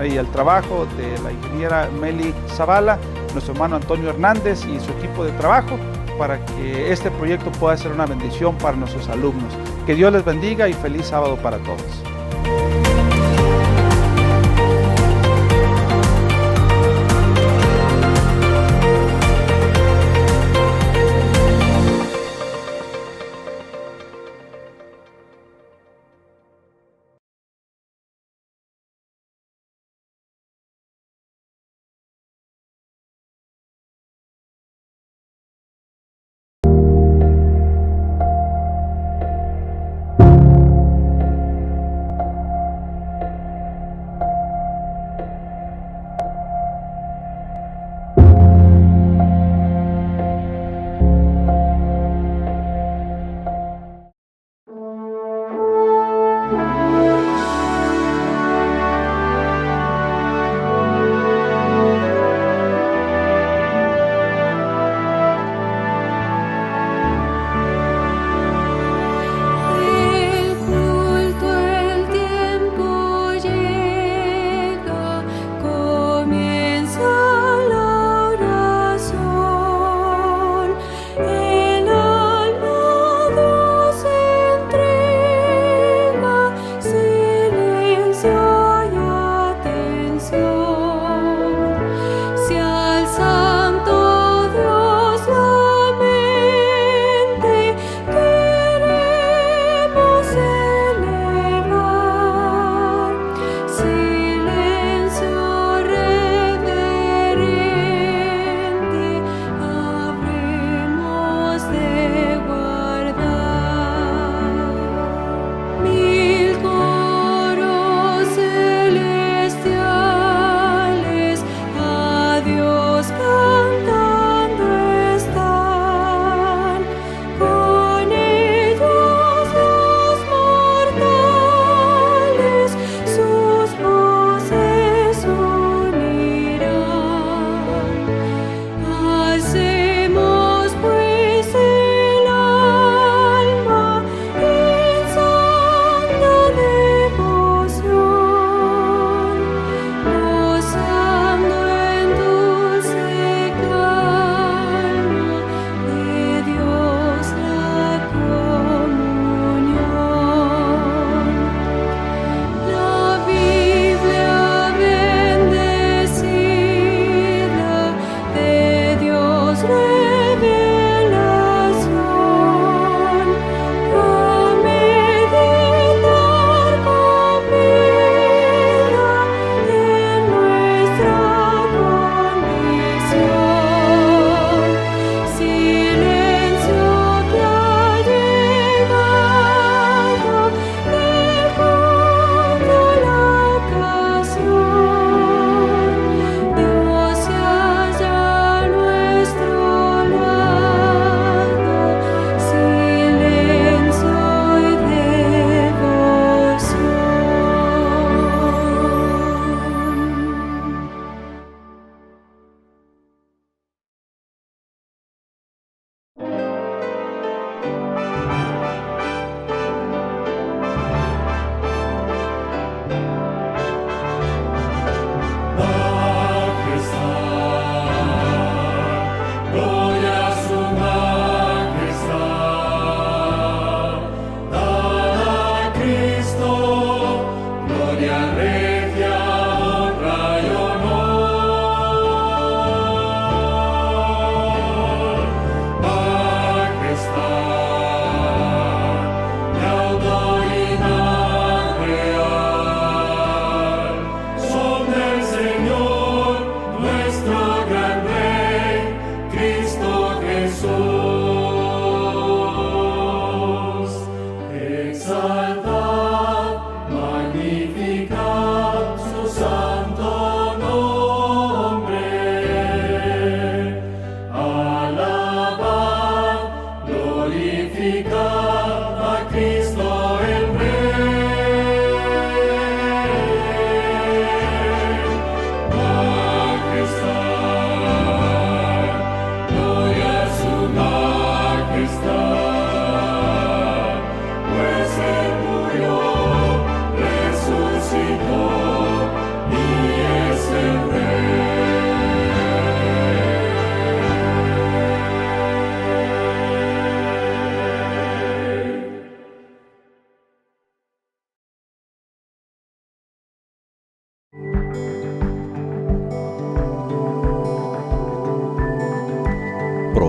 y el trabajo de la ingeniera Meli Zavala, nuestro hermano Antonio Hernández y su equipo de trabajo para que este proyecto pueda ser una bendición para nuestros alumnos. Que Dios les bendiga y feliz sábado para todos.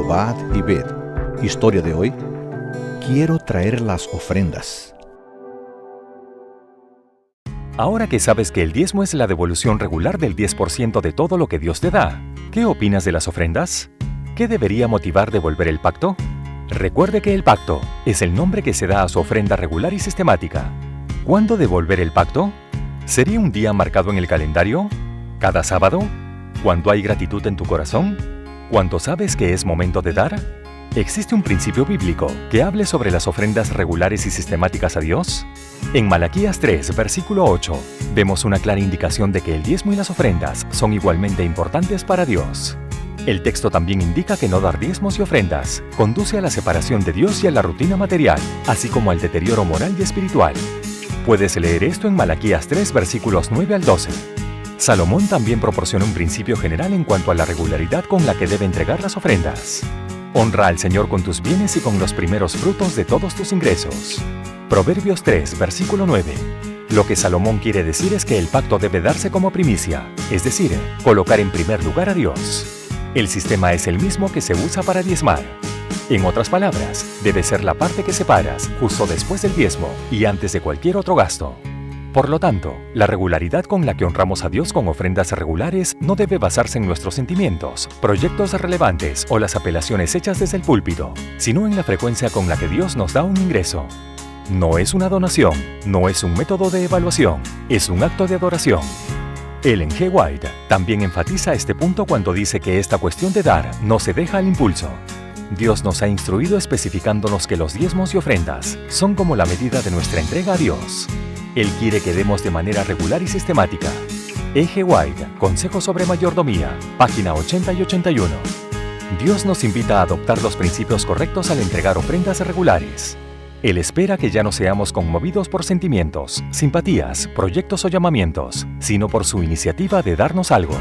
probad y ved. Historia de hoy. Quiero traer las ofrendas. Ahora que sabes que el diezmo es la devolución regular del 10% de todo lo que Dios te da, ¿qué opinas de las ofrendas? ¿Qué debería motivar devolver el pacto? Recuerde que el pacto es el nombre que se da a su ofrenda regular y sistemática. ¿Cuándo devolver el pacto? ¿Sería un día marcado en el calendario? ¿Cada sábado? ¿Cuando hay gratitud en tu corazón? ¿Cuando sabes que es momento de dar? ¿Existe un principio bíblico que hable sobre las ofrendas regulares y sistemáticas a Dios? En Malaquías 3, versículo 8, vemos una clara indicación de que el diezmo y las ofrendas son igualmente importantes para Dios. El texto también indica que no dar diezmos y ofrendas conduce a la separación de Dios y a la rutina material, así como al deterioro moral y espiritual. Puedes leer esto en Malaquías 3, versículos 9 al 12. Salomón también proporciona un principio general en cuanto a la regularidad con la que debe entregar las ofrendas. Honra al Señor con tus bienes y con los primeros frutos de todos tus ingresos. Proverbios 3, versículo 9. Lo que Salomón quiere decir es que el pacto debe darse como primicia, es decir, colocar en primer lugar a Dios. El sistema es el mismo que se usa para diezmar. En otras palabras, debe ser la parte que separas justo después del diezmo y antes de cualquier otro gasto. Por lo tanto, la regularidad con la que honramos a Dios con ofrendas regulares no debe basarse en nuestros sentimientos, proyectos relevantes o las apelaciones hechas desde el púlpito, sino en la frecuencia con la que Dios nos da un ingreso. No es una donación, no es un método de evaluación, es un acto de adoración. Ellen G. White también enfatiza este punto cuando dice que esta cuestión de dar no se deja al impulso. Dios nos ha instruido especificándonos que los diezmos y ofrendas son como la medida de nuestra entrega a Dios. Él quiere que demos de manera regular y sistemática. E.G. White, Consejo sobre Mayordomía, página 80 y 81. Dios nos invita a adoptar los principios correctos al entregar ofrendas regulares. Él espera que ya no seamos conmovidos por sentimientos, simpatías, proyectos o llamamientos, sino por su iniciativa de darnos algo.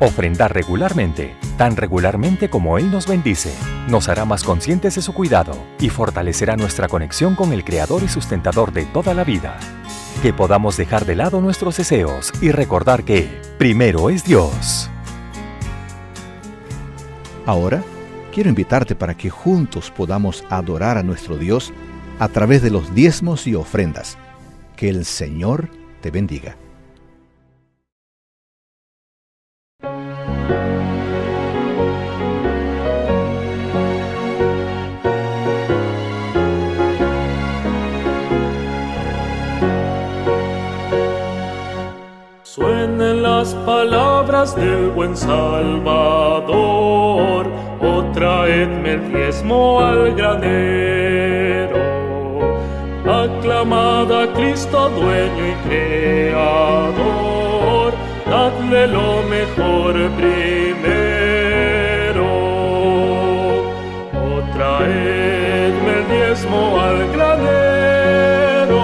Ofrendar regularmente, tan regularmente como Él nos bendice, nos hará más conscientes de su cuidado y fortalecerá nuestra conexión con el Creador y sustentador de toda la vida. Que podamos dejar de lado nuestros deseos y recordar que primero es Dios. Ahora, quiero invitarte para que juntos podamos adorar a nuestro Dios a través de los diezmos y ofrendas. Que el Señor te bendiga. Suenen las palabras del buen Salvador, oh traedme el diezmo al granero. Aclamad a Cristo, dueño y creador, dadle lo mejor primero. Oh, traedme el diezmo al granero,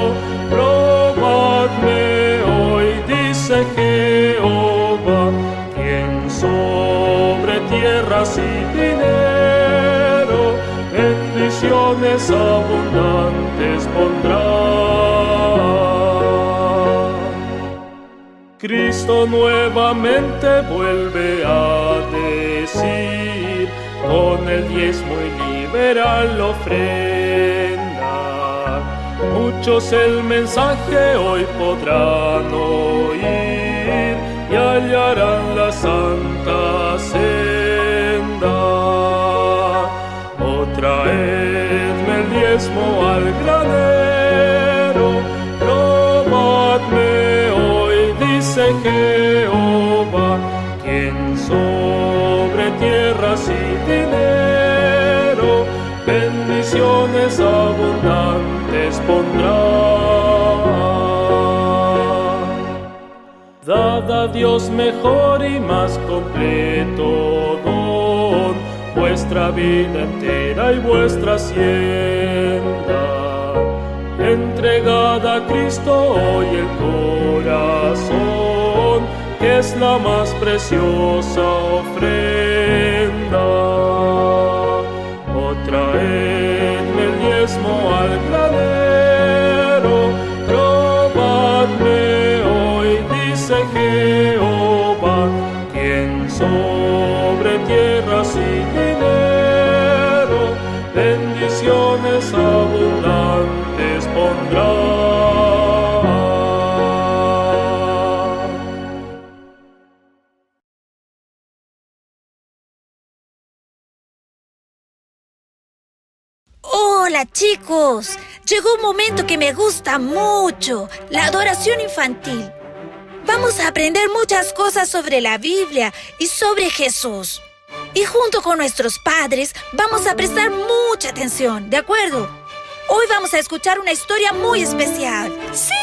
probadme hoy, dice Jehová, quien sobre tierras y dinero bendiciones abundantes pondrá. Cristo nuevamente vuelve a decir, con el diezmo y liberal ofrenda, muchos el mensaje hoy podrán oír y hallarán la santa senda. Oh, traedme el diezmo al granero, probadme hoy, dice Jehová, quien sobre tierras y dinero bendiciones abundantes pondrá. Dad a Dios mejor y más completo don, vuestra vida entera y vuestra hacienda. Entregad a Cristo hoy el corazón, que es la más preciosa ofrenda. Oh, traedme el diezmo al granero, probadme hoy, dice Jehová, quien sobre tierras y dinero Hola chicos, llegó un momento que me gusta mucho, la adoración infantil. Vamos a aprender muchas cosas sobre la Biblia y sobre Jesús. Y junto con nuestros padres vamos a prestar mucha atención, ¿de acuerdo? Hoy vamos a escuchar una historia muy especial. ¡Sí!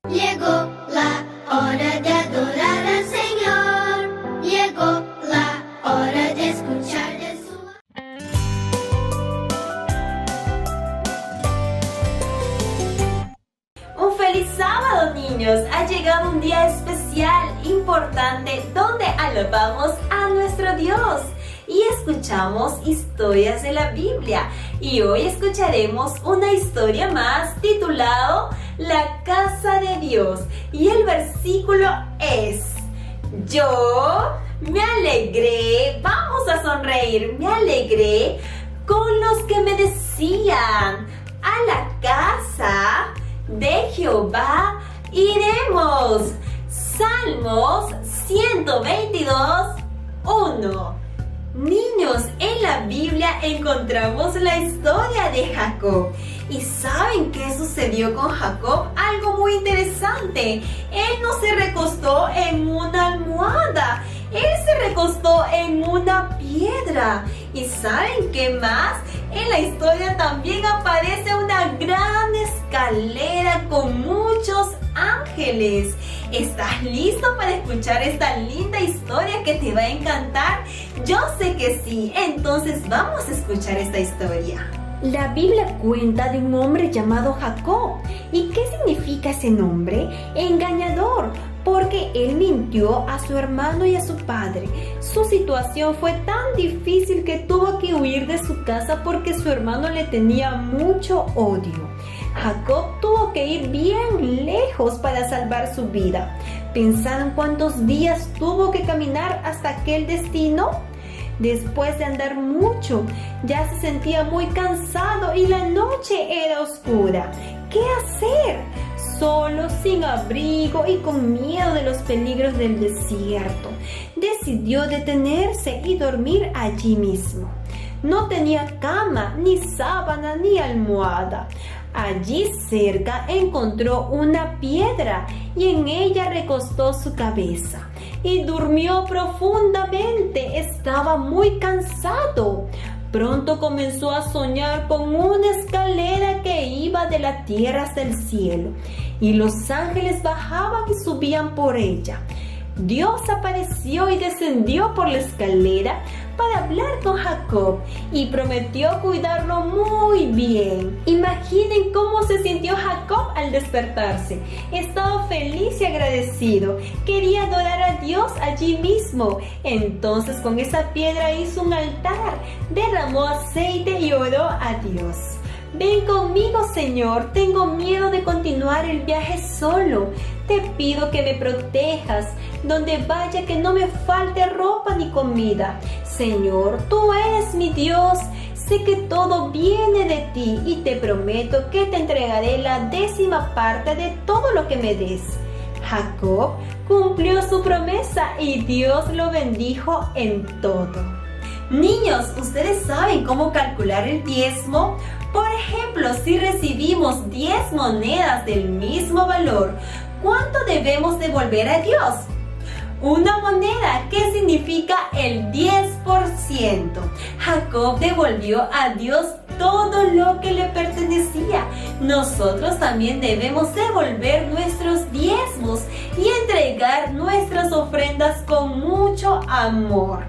Llegó la hora de adorar al Señor. Llegó la hora de escuchar de su... Un feliz sábado, niños. Ha llegado un día especial, importante, donde alabamos a nuestro Dios y escuchamos historias de la Biblia. Y hoy escucharemos una historia más titulado La casa de Dios. Y el versículo es: yo me alegré, vamos a sonreír, me alegré con los que me decían, a la casa de Jehová iremos. Salmos 122, 1. Niños, en la Biblia encontramos la historia de Jacob. ¿Y saben qué sucedió con Jacob? Algo muy interesante. Él no se recostó en una almohada. Él se recostó en una piedra. ¿Y saben qué más? En la historia también aparece una gran escalera con muchos ángeles. ¿Estás listo para escuchar esta linda historia que te va a encantar? Yo sé que sí. Entonces vamos a escuchar esta historia. La Biblia cuenta de un hombre llamado Jacob. ¿Y qué significa ese nombre? Engañador, porque él mintió a su hermano y a su padre. Su situación fue tan difícil que tuvo que huir de su casa porque su hermano le tenía mucho odio. Jacob tuvo que ir bien lejos para salvar su vida. ¿Pensaron cuántos días tuvo que caminar hasta aquel destino? Después de andar mucho, ya se sentía muy cansado y la noche era oscura. ¿Qué hacer? Solo, sin abrigo y con miedo de los peligros del desierto, decidió detenerse y dormir allí mismo. No tenía cama, ni sábana, ni almohada. Allí cerca encontró una piedra y en ella recostó su cabeza y durmió profundamente. Estaba muy cansado. Pronto comenzó a soñar con una escalera que iba de la tierra hasta el cielo y los ángeles bajaban y subían por ella. Dios apareció y descendió por la escalera para hablar con Jacob y prometió cuidarlo muy bien. Imaginen cómo se sintió Jacob al despertarse. Estaba feliz y agradecido. Quería adorar a Dios allí mismo. Entonces con esa piedra hizo un altar, derramó aceite y oró a Dios. Ven conmigo, Señor, tengo miedo de continuar el viaje solo. Te pido que me protejas, donde vaya que no me falte ropa ni comida. Señor, tú eres mi Dios, sé que todo viene de ti y te prometo que te entregaré la 10ª parte de todo lo que me des. Jacob cumplió su promesa y Dios lo bendijo en todo. Niños, ¿ustedes saben cómo calcular el diezmo? Por ejemplo, si recibimos 10 monedas del mismo valor, ¿cuánto debemos devolver a Dios? Una moneda, que significa el 10%. Jacob devolvió a Dios todo lo que le pertenecía. Nosotros también debemos devolver nuestros diezmos y entregar nuestras ofrendas con mucho amor.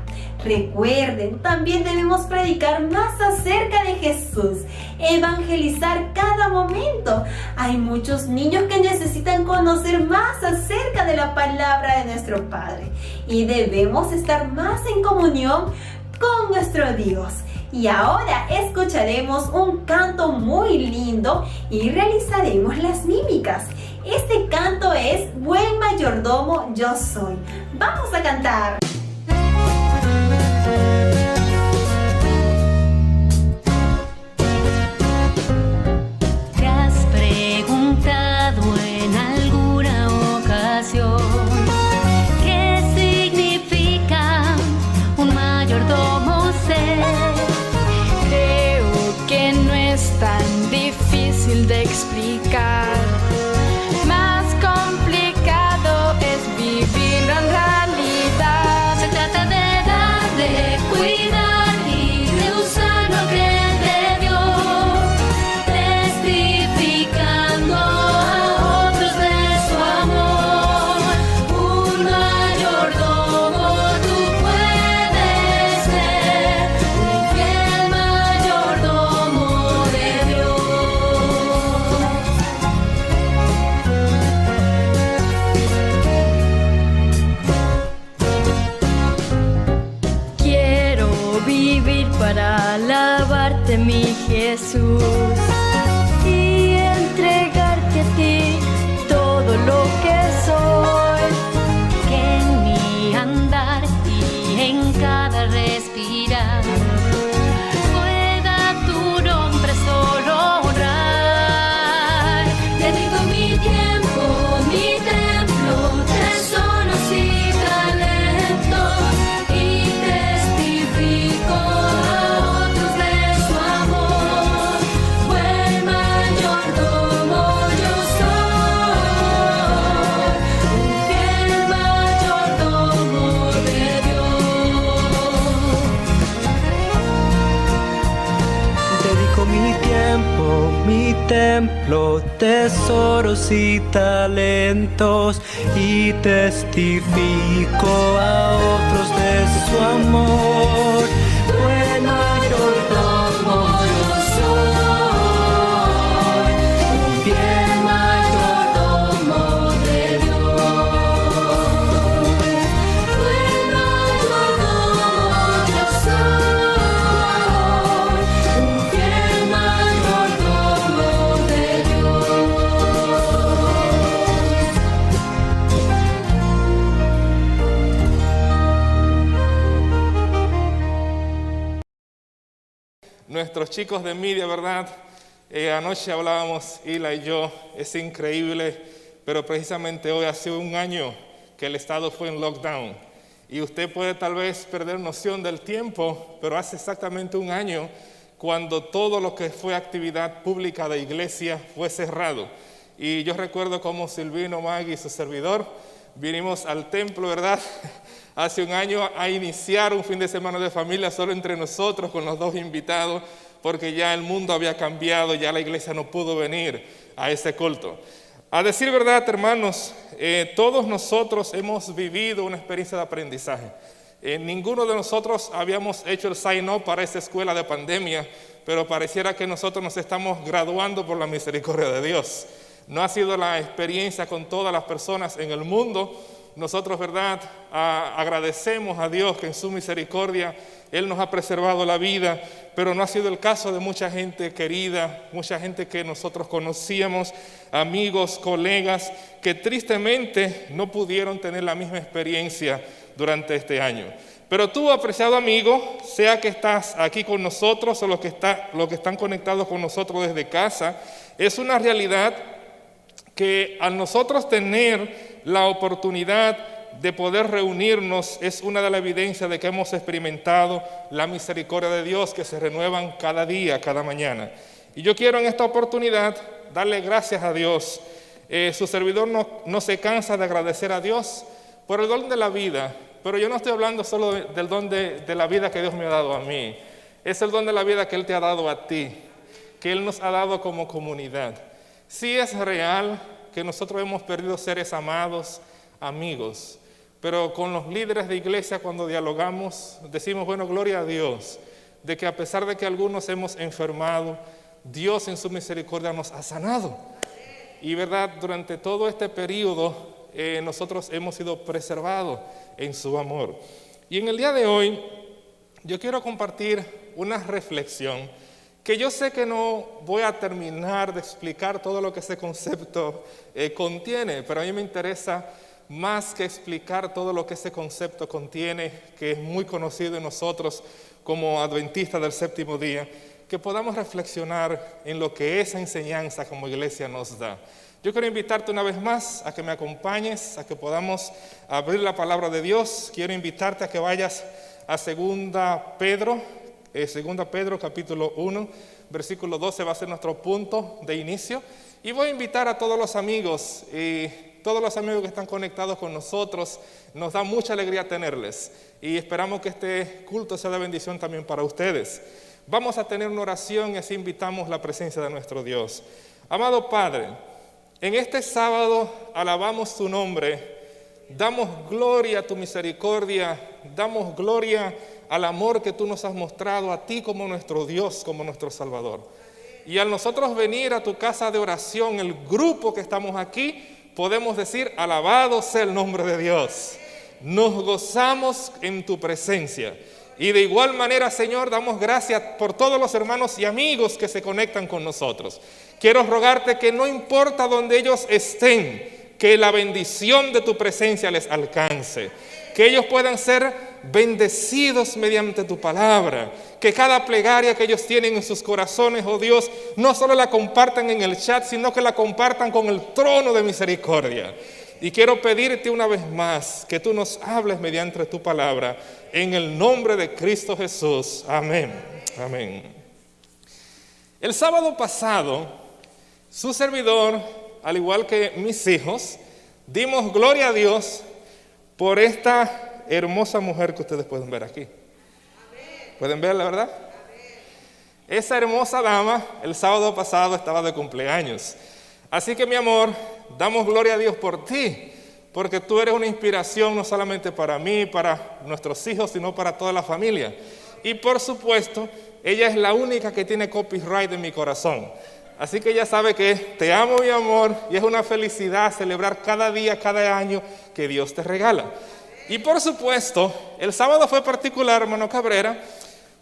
Recuerden, también debemos predicar más acerca de Jesús, evangelizar cada momento. Hay muchos niños que necesitan conocer más acerca de la palabra de nuestro Padre y debemos estar más en comunión con nuestro Dios. Y ahora escucharemos un canto muy lindo y realizaremos las mímicas. Este canto es Buen mayordomo yo soy. ¡Vamos a cantar! ¿Te has preguntado en alguna ocasión qué significa un mayordomo ser? de mi Jesús y entregarte a ti todo lo que soy, que en mi andar y en cada respirar pueda tu nombre solo honrar. Dedico mi tiempo, mi templo, tesoros y talentos, y testifico a otros de su amor. Buen mayordomo yo soy, un fiel mayordomo de Dios. Dedico mi tiempo, mi templo, tesoros y talentos, y testifico a otros de su amor. Buen mayordomo yo soy, un fiel mayordomo de Dios. Buen mayordomo yo soy, un fiel mayordomo de Dios. Nuestros chicos de media, ¿verdad? Anoche hablábamos, Ila y yo, es increíble, pero precisamente hoy hace un año que el Estado fue en lockdown. Y usted puede tal vez perder noción del tiempo, pero hace exactamente un año cuando todo lo que fue actividad pública de iglesia fue cerrado. Y yo recuerdo cómo Silvino, Maggie y su servidor vinimos al templo, ¿verdad? Hace un año a iniciar un fin de semana de familia solo entre nosotros con los 2 invitados, porque ya el mundo había cambiado, ya la iglesia no pudo venir a ese culto. A decir verdad, hermanos, todos nosotros hemos vivido una experiencia de aprendizaje. Ninguno de nosotros habíamos hecho el sign-up para esa escuela de pandemia, pero pareciera que nosotros nos estamos graduando por la misericordia de Dios. No ha sido la experiencia con todas las personas en el mundo. Nosotros, ¿verdad?, agradecemos a Dios que en su misericordia Él nos ha preservado la vida, pero no ha sido el caso de mucha gente querida, mucha gente que nosotros conocíamos, amigos, colegas, que tristemente no pudieron tener la misma experiencia durante este año. Pero tú, apreciado amigo, sea que estás aquí con nosotros o los que están conectados con nosotros desde casa, es una realidad que al nosotros tener la oportunidad de poder reunirnos es una de las evidencias de que hemos experimentado la misericordia de Dios que se renuevan cada día, cada mañana. Y yo quiero en esta oportunidad darle gracias a Dios. Su servidor no se cansa de agradecer a Dios por el don de la vida, pero yo no estoy hablando solo del don de la vida que Dios me ha dado a mí. Es el don de la vida que Él te ha dado a ti, que Él nos ha dado como comunidad. Sí es real que nosotros hemos perdido seres amados, amigos, pero con los líderes de iglesia cuando dialogamos decimos, bueno, gloria a Dios, de que a pesar de que algunos hemos enfermado, Dios en su misericordia nos ha sanado. Y verdad, durante todo este periodo nosotros hemos sido preservados en su amor. Y en el día de hoy yo quiero compartir una reflexión que yo sé que no voy a terminar de explicar todo lo que ese concepto contiene, pero a mí me interesa más que explicar todo lo que ese concepto contiene, que es muy conocido en nosotros como adventistas del séptimo día, que podamos reflexionar en lo que esa enseñanza como iglesia nos da. Yo quiero invitarte una vez más a que me acompañes, a que podamos abrir la palabra de Dios. Quiero invitarte a que vayas a 2 Pedro capítulo 1, versículo 12 va a ser nuestro punto de inicio. Y voy a invitar a todos los amigos que están conectados con nosotros. Nos da mucha alegría tenerles y esperamos que este culto sea de bendición también para ustedes. Vamos a tener una oración y así invitamos la presencia de nuestro Dios. Amado Padre, en este sábado alabamos tu nombre, damos gloria a tu misericordia, damos gloria al amor que tú nos has mostrado a ti como nuestro Dios, como nuestro Salvador. Y al nosotros venir a tu casa de oración, el grupo que estamos aquí, podemos decir, alabado sea el nombre de Dios. Nos gozamos en tu presencia. Y de igual manera, Señor, damos gracias por todos los hermanos y amigos que se conectan con nosotros. Quiero rogarte que no importa donde ellos estén, que la bendición de tu presencia les alcance, que ellos puedan ser bendecidos mediante tu palabra, que cada plegaria que ellos tienen en sus corazones, oh Dios, no solo la compartan en el chat, sino que la compartan con el trono de misericordia. Y quiero pedirte una vez más que tú nos hables mediante tu palabra, en el nombre de Cristo Jesús. Amén. Amén. El sábado pasado, su servidor, al igual que mis hijos, dimos gloria a Dios por esta hermosa mujer que ustedes pueden ver aquí. ¿Pueden ver la verdad? Esa hermosa dama, el sábado pasado estaba de cumpleaños. Así que, mi amor, damos gloria a Dios por ti, porque tú eres una inspiración no solamente para mí, para nuestros hijos, sino para toda la familia. Y por supuesto, ella es la única que tiene copyright en mi corazón. Así que ella sabe que te amo, mi amor, y es una felicidad celebrar cada día, cada año que Dios te regala. Y por supuesto, el sábado fue particular, hermano Cabrera,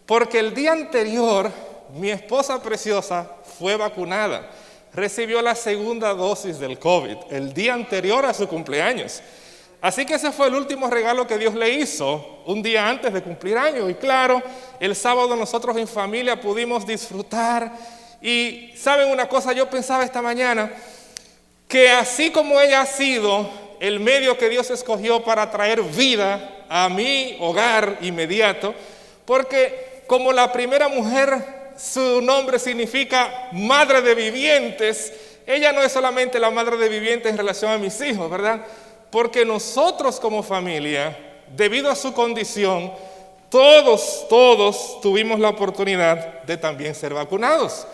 porque el día anterior mi esposa preciosa fue vacunada. Recibió la segunda dosis del COVID el día anterior a su cumpleaños. Así que ese fue el último regalo que Dios le hizo un día antes de cumplir años. Y claro, el sábado nosotros en familia pudimos disfrutar. Y ¿saben una cosa? Yo pensaba esta mañana que así como ella ha sido el medio que Dios escogió para traer vida a mi hogar inmediato, porque como la primera mujer, su nombre significa madre de vivientes, ella no es solamente la madre de vivientes en relación a mis hijos, ¿verdad? Porque nosotros como familia, debido a su condición, todos tuvimos la oportunidad de también ser vacunados.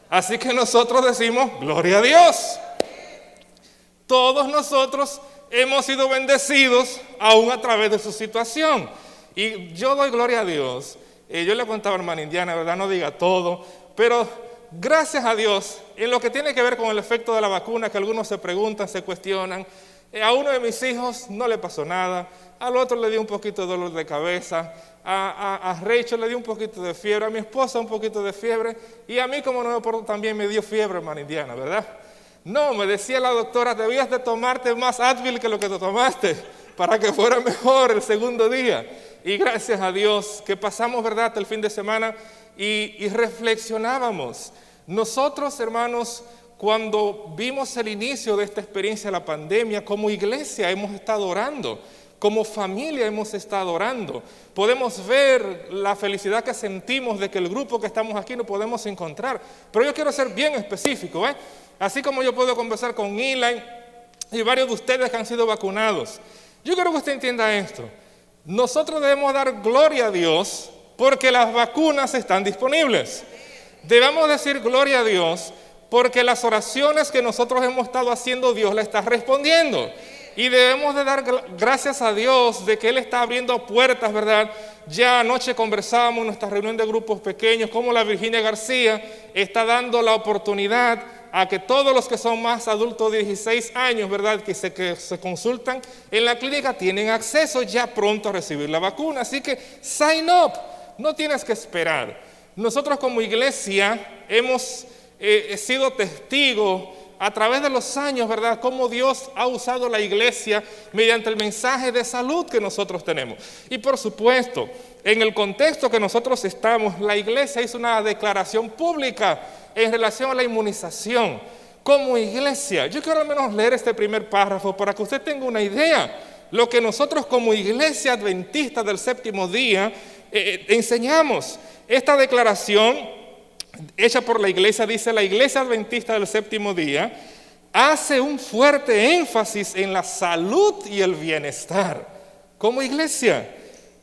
Así que nosotros decimos, gloria a Dios. Todos nosotros hemos sido bendecidos aún a través de su situación. Y yo doy gloria a Dios. Yo le contaba a hermana Indiana, ¿verdad? No diga todo, pero gracias a Dios, en lo que tiene que ver con el efecto de la vacuna, que algunos se preguntan, se cuestionan, a uno de mis hijos no le pasó nada, al otro le dio un poquito de dolor de cabeza, a Rachel le dio un poquito de fiebre, a mi esposa un poquito de fiebre, y a mí, como no me acuerdo, también me dio fiebre, hermana Indiana, ¿verdad? No, me decía la doctora, debías de tomarte más Advil que lo que te tomaste, para que fuera mejor el segundo día. Y gracias a Dios que pasamos, ¿verdad?, el fin de semana y reflexionábamos. Nosotros, hermanos, cuando vimos el inicio de esta experiencia de la pandemia, como iglesia hemos estado orando, como familia hemos estado orando. Podemos ver la felicidad que sentimos de que el grupo que estamos aquí no podemos encontrar. Pero yo quiero ser bien específico, ¿eh? Así como yo puedo conversar con Eli y varios de ustedes que han sido vacunados. Yo quiero que usted entienda esto. Nosotros debemos dar gloria a Dios porque las vacunas están disponibles. Debemos decir gloria a Dios porque las oraciones que nosotros hemos estado haciendo, Dios la está respondiendo. Y debemos de dar gracias a Dios de que Él está abriendo puertas, ¿verdad? Ya anoche conversábamos en nuestra reunión de grupos pequeños cómo la Virginia García está dando la oportunidad a que todos los que son más adultos de 16 años, ¿verdad?, que se consultan en la clínica, tienen acceso ya pronto a recibir la vacuna. Así que sign up, no tienes que esperar. Nosotros como iglesia hemos sido testigos a través de los años, ¿verdad?, cómo Dios ha usado la iglesia mediante el mensaje de salud que nosotros tenemos. Y por supuesto, en el contexto que nosotros estamos, la iglesia hizo una declaración pública en relación a la inmunización. Como iglesia, yo quiero al menos leer este primer párrafo para que usted tenga una idea. Lo que nosotros como iglesia adventista del séptimo día enseñamos. Esta declaración hecha por la iglesia dice: la iglesia adventista del séptimo día hace un fuerte énfasis en la salud y el bienestar. Como iglesia,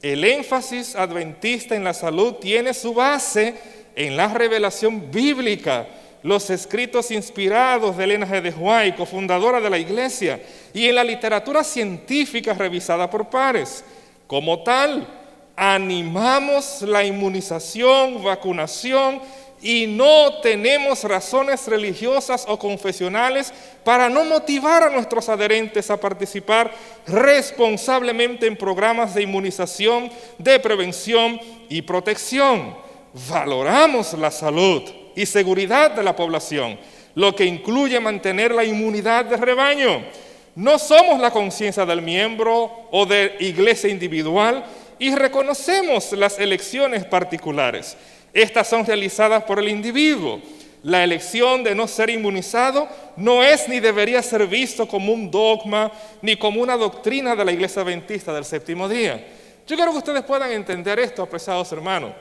el énfasis adventista en la salud tiene su base en la revelación bíblica, los escritos inspirados de Elena G. de White, cofundadora de la iglesia, y en la literatura científica revisada por pares. Como tal, animamos la inmunización, vacunación y no tenemos razones religiosas o confesionales para no motivar a nuestros adherentes a participar responsablemente en programas de inmunización, de prevención y protección. Valoramos la salud y seguridad de la población, lo que incluye mantener la inmunidad de rebaño. No somos la conciencia del miembro o de iglesia individual y reconocemos las elecciones particulares. Estas son realizadas por el individuo. La elección de no ser inmunizado no es ni debería ser visto como un dogma ni como una doctrina de la Iglesia Adventista del Séptimo Día. Yo quiero que ustedes puedan entender esto, apreciados hermanos.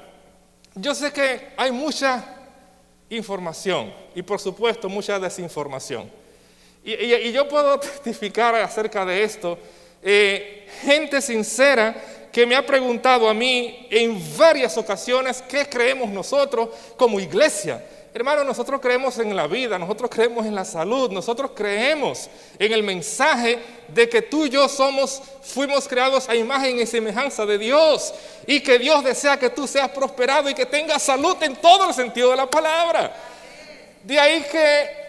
Yo sé que hay mucha información y por supuesto mucha desinformación. Y yo puedo testificar acerca de esto. Gente sincera que me ha preguntado a mí en varias ocasiones qué creemos nosotros como iglesia. Hermanos, nosotros creemos en la vida, nosotros creemos en la salud, nosotros creemos en el mensaje de que tú y yo fuimos creados a imagen y semejanza de Dios y que Dios desea que tú seas prosperado y que tengas salud en todo el sentido de la palabra. De ahí que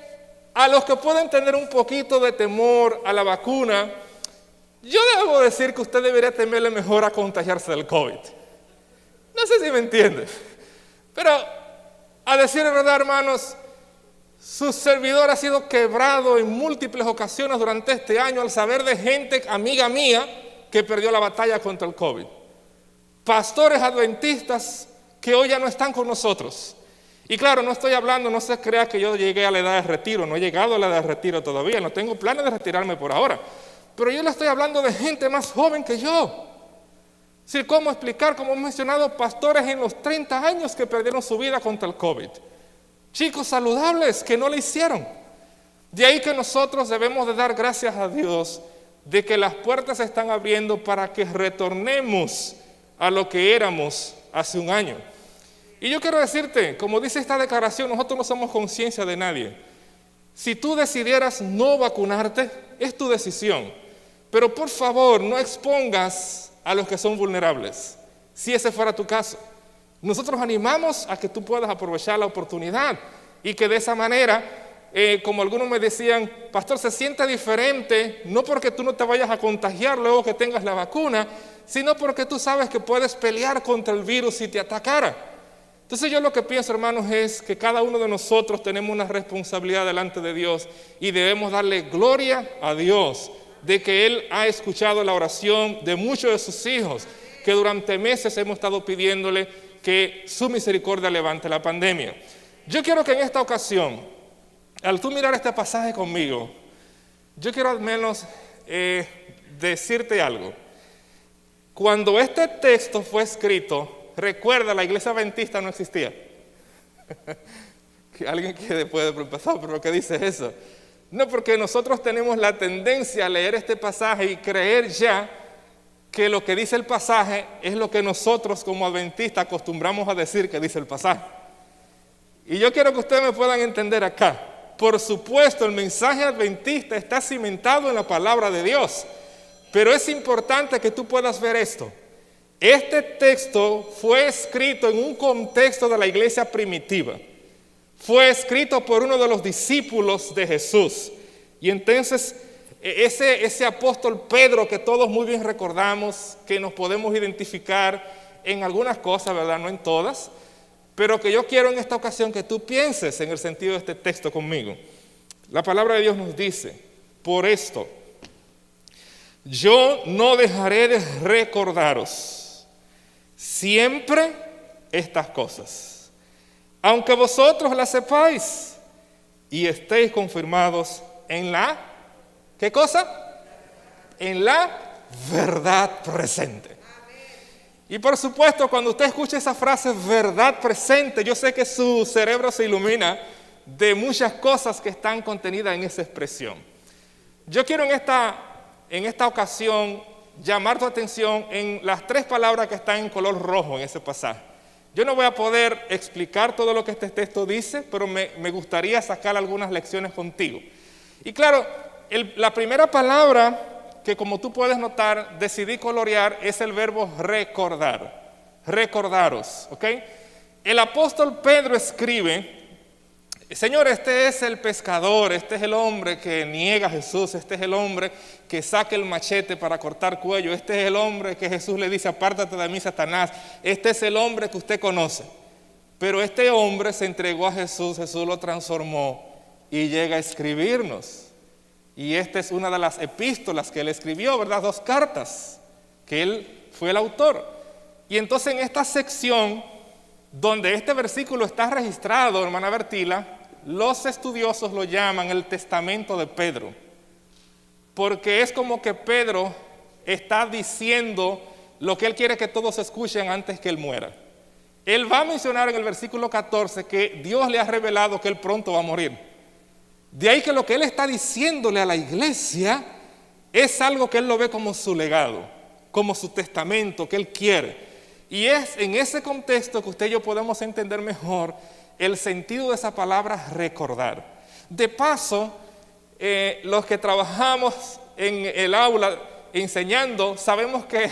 a los que pueden tener un poquito de temor a la vacuna, yo debo decir que usted debería temerle mejor a contagiarse del COVID. No sé si me entiende. Pero, a decir la verdad, hermanos, su servidor ha sido quebrado en múltiples ocasiones durante este año al saber de gente, amiga mía, que perdió la batalla contra el COVID. Pastores adventistas que hoy ya no están con nosotros. Y claro, no estoy hablando, no se crea que yo llegué a la edad de retiro. No he llegado a la edad de retiro todavía. No tengo planes de retirarme por ahora. Pero yo le estoy hablando de gente más joven que yo. Sí, ¿cómo explicar? Como hemos mencionado, pastores en los 30 años que perdieron su vida contra el COVID. Chicos saludables que no le hicieron. De ahí que nosotros debemos de dar gracias a Dios de que las puertas se están abriendo para que retornemos a lo que éramos hace un año. Y yo quiero decirte, como dice esta declaración, nosotros no somos conciencia de nadie. Si tú decidieras no vacunarte, es tu decisión. Pero por favor, no expongas a los que son vulnerables, si ese fuera tu caso. Nosotros animamos a que tú puedas aprovechar la oportunidad y que de esa manera, como algunos me decían, pastor, se siente diferente, no porque tú no te vayas a contagiar luego que tengas la vacuna, sino porque tú sabes que puedes pelear contra el virus si te atacara. Entonces yo lo que pienso, hermanos, es que cada uno de nosotros tenemos una responsabilidad delante de Dios y debemos darle gloria a Dios de que Él ha escuchado la oración de muchos de sus hijos que durante meses hemos estado pidiéndole que su misericordia levante la pandemia. Yo quiero que en esta ocasión, al tú mirar este pasaje conmigo, yo quiero al menos decirte algo. Cuando este texto fue escrito, recuerda, la iglesia adventista no existía. Que alguien que puede empezar, pero ¿qué dice eso? No, porque nosotros tenemos la tendencia a leer este pasaje y creer ya que lo que dice el pasaje es lo que nosotros como adventistas acostumbramos a decir que dice el pasaje. Y yo quiero que ustedes me puedan entender acá. Por supuesto, el mensaje adventista está cimentado en la palabra de Dios, pero es importante que tú puedas ver esto. Este texto fue escrito en un contexto de la iglesia primitiva. Fue escrito por uno de los discípulos de Jesús. Y entonces ese apóstol Pedro, que todos muy bien recordamos, que nos podemos identificar en algunas cosas, ¿verdad? No en todas, pero que yo quiero en esta ocasión que tú pienses en el sentido de este texto conmigo. La palabra de Dios nos dice, por esto, yo no dejaré de recordaros siempre estas cosas, aunque vosotros las sepáis y estéis confirmados en la, ¿qué cosa? En la verdad presente. Y por supuesto, cuando usted escucha esa frase, verdad presente, yo sé que su cerebro se ilumina de muchas cosas que están contenidas en esa expresión. Yo quiero en esta ocasión llamar tu atención en las 3 palabras que están en color rojo en ese pasaje. Yo no voy a poder explicar todo lo que este texto dice, pero me gustaría sacar algunas lecciones contigo. Y claro, la primera palabra que, como tú puedes notar, decidí colorear es el verbo recordar. Recordaros, ¿ok? el apóstol Pedro escribe: Señor, este es el pescador, este es el hombre que niega a Jesús, este es el hombre que saca el machete para cortar cuello, este es el hombre que Jesús le dice: apártate de mí, Satanás. Este es el hombre que usted conoce. Pero este hombre se entregó a Jesús, Jesús lo transformó y llega a escribirnos. Y esta es una de las epístolas que él escribió, ¿verdad? 2 cartas, que él fue el autor. Y entonces en esta sección donde este versículo está registrado, hermana Bertila, los estudiosos lo llaman el testamento de Pedro, porque es como que Pedro está diciendo lo que él quiere que todos escuchen antes que él muera. Él va a mencionar en el versículo 14 que Dios le ha revelado que él pronto va a morir. De ahí que lo que él está diciéndole a la iglesia es algo que él lo ve como su legado, como su testamento que él quiere. Y es en ese contexto que usted y yo podemos entender mejor el sentido de esa palabra recordar. De paso, los que trabajamos en el aula enseñando, sabemos que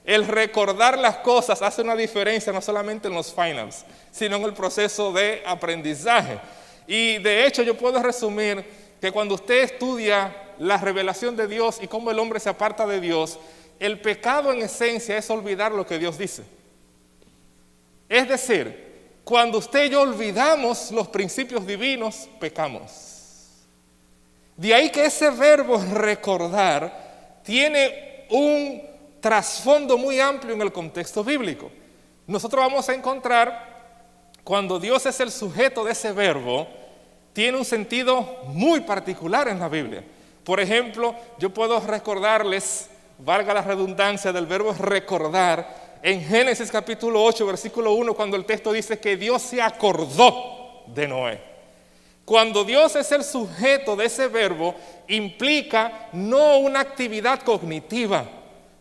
el recordar las cosas hace una diferencia no solamente en los finals, sino en el proceso de aprendizaje. Y de hecho yo puedo resumir que cuando usted estudia la revelación de Dios y cómo el hombre se aparta de Dios, el pecado en esencia es olvidar lo que Dios dice. Es decir, cuando usted y yo olvidamos los principios divinos, pecamos. De ahí que ese verbo recordar tiene un trasfondo muy amplio en el contexto bíblico. Nosotros vamos a encontrar, cuando Dios es el sujeto de ese verbo, tiene un sentido muy particular en la Biblia. Por ejemplo, yo puedo recordarles, valga la redundancia del verbo recordar, en Génesis capítulo 8, versículo 1, cuando el texto dice que Dios se acordó de Noé. Cuando Dios es el sujeto de ese verbo, implica no una actividad cognitiva,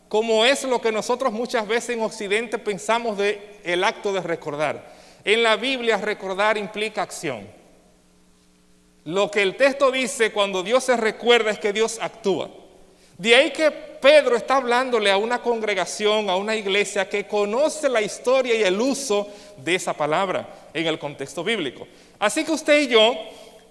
como es lo que nosotros muchas veces en Occidente pensamos del acto de recordar. En la Biblia recordar implica acción. Lo que el texto dice cuando Dios se recuerda es que Dios actúa. De ahí que Pedro está hablándole a una congregación, a una iglesia que conoce la historia y el uso de esa palabra en el contexto bíblico. Así que usted y yo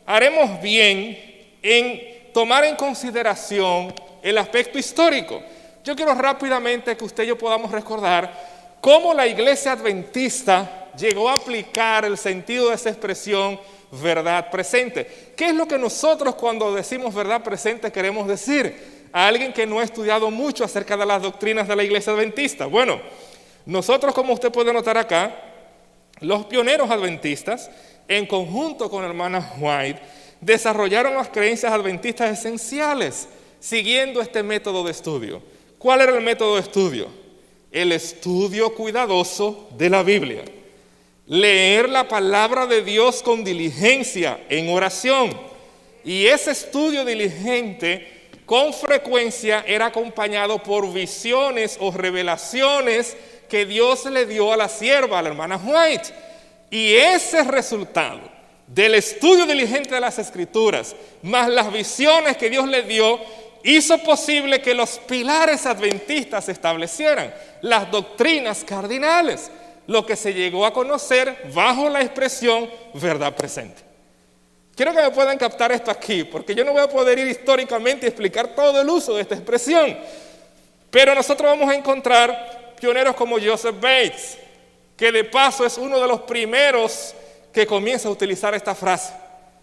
haremos bien en tomar en consideración el aspecto histórico. Yo quiero rápidamente que usted y yo podamos recordar cómo la iglesia adventista llegó a aplicar el sentido de esa expresión verdad presente. ¿Qué es lo que nosotros cuando decimos verdad presente queremos decir? A alguien que no ha estudiado mucho acerca de las doctrinas de la iglesia adventista. Bueno, nosotros, como usted puede notar acá, los pioneros adventistas, en conjunto con la hermana White, desarrollaron las creencias adventistas esenciales, siguiendo este método de estudio. ¿Cuál era el método de estudio? El estudio cuidadoso de la Biblia. Leer la palabra de Dios con diligencia, en oración. Y ese estudio diligente con frecuencia era acompañado por visiones o revelaciones que Dios le dio a la sierva, a la hermana White. Y ese resultado del estudio diligente de las Escrituras, más las visiones que Dios le dio, hizo posible que los pilares adventistas se establecieran, las doctrinas cardinales, lo que se llegó a conocer bajo la expresión verdad presente. Quiero que me puedan captar esto aquí, porque yo no voy a poder ir históricamente y explicar todo el uso de esta expresión. Pero nosotros vamos a encontrar pioneros como Joseph Bates, que de paso es uno de los primeros que comienza a utilizar esta frase,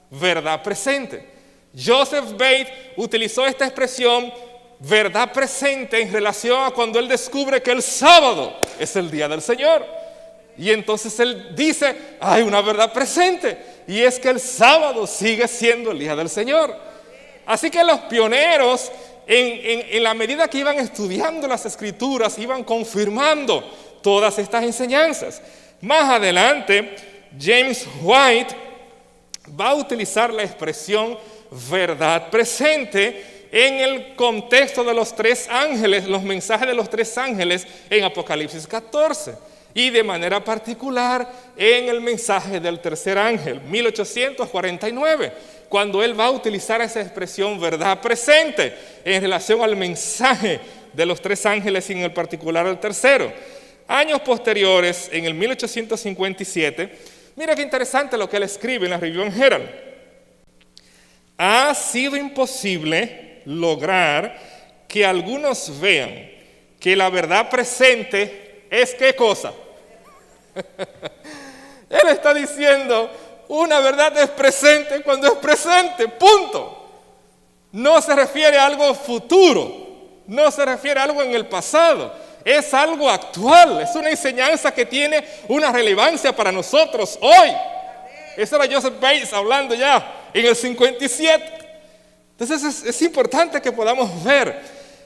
verdad presente. Joseph Bates utilizó esta expresión, verdad presente, en relación a cuando él descubre que el sábado es el día del Señor. Y entonces él dice, hay una verdad presente, y es que el sábado sigue siendo el día del Señor. Así que los pioneros, en la medida que iban estudiando las Escrituras, iban confirmando todas estas enseñanzas. Más adelante, James White va a utilizar la expresión verdad presente en el contexto de los 3 ángeles, los mensajes de los 3 ángeles en Apocalipsis 14. Y de manera particular en el mensaje del tercer ángel, 1849, cuando él va a utilizar esa expresión verdad presente en relación al mensaje de los 3 ángeles y en el particular el tercero. Años posteriores, en el 1857, mira qué interesante lo que él escribe en la Review and Herald. Ha sido imposible lograr que algunos vean que la verdad presente es ¿qué cosa? Él está diciendo, una verdad es presente cuando es presente, punto. No se refiere a algo futuro, no se refiere a algo en el pasado, es algo actual, es una enseñanza que tiene una relevancia para nosotros hoy. Eso era Joseph Bates hablando ya en el 57. Entonces es importante que podamos ver,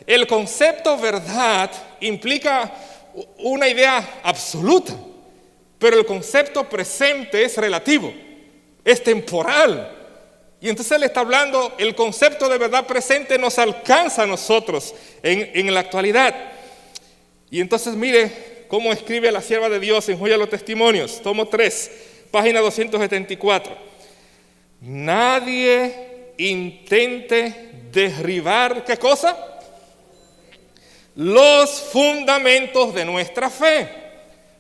el concepto verdad implica una idea absoluta, pero el concepto presente es relativo, es temporal. Y entonces él está hablando, el concepto de verdad presente nos alcanza a nosotros en la actualidad. Y entonces mire cómo escribe la sierva de Dios en Joya de los Testimonios, tomo 3, página 274. Nadie intente derribar, ¿qué cosa? Los fundamentos de nuestra fe,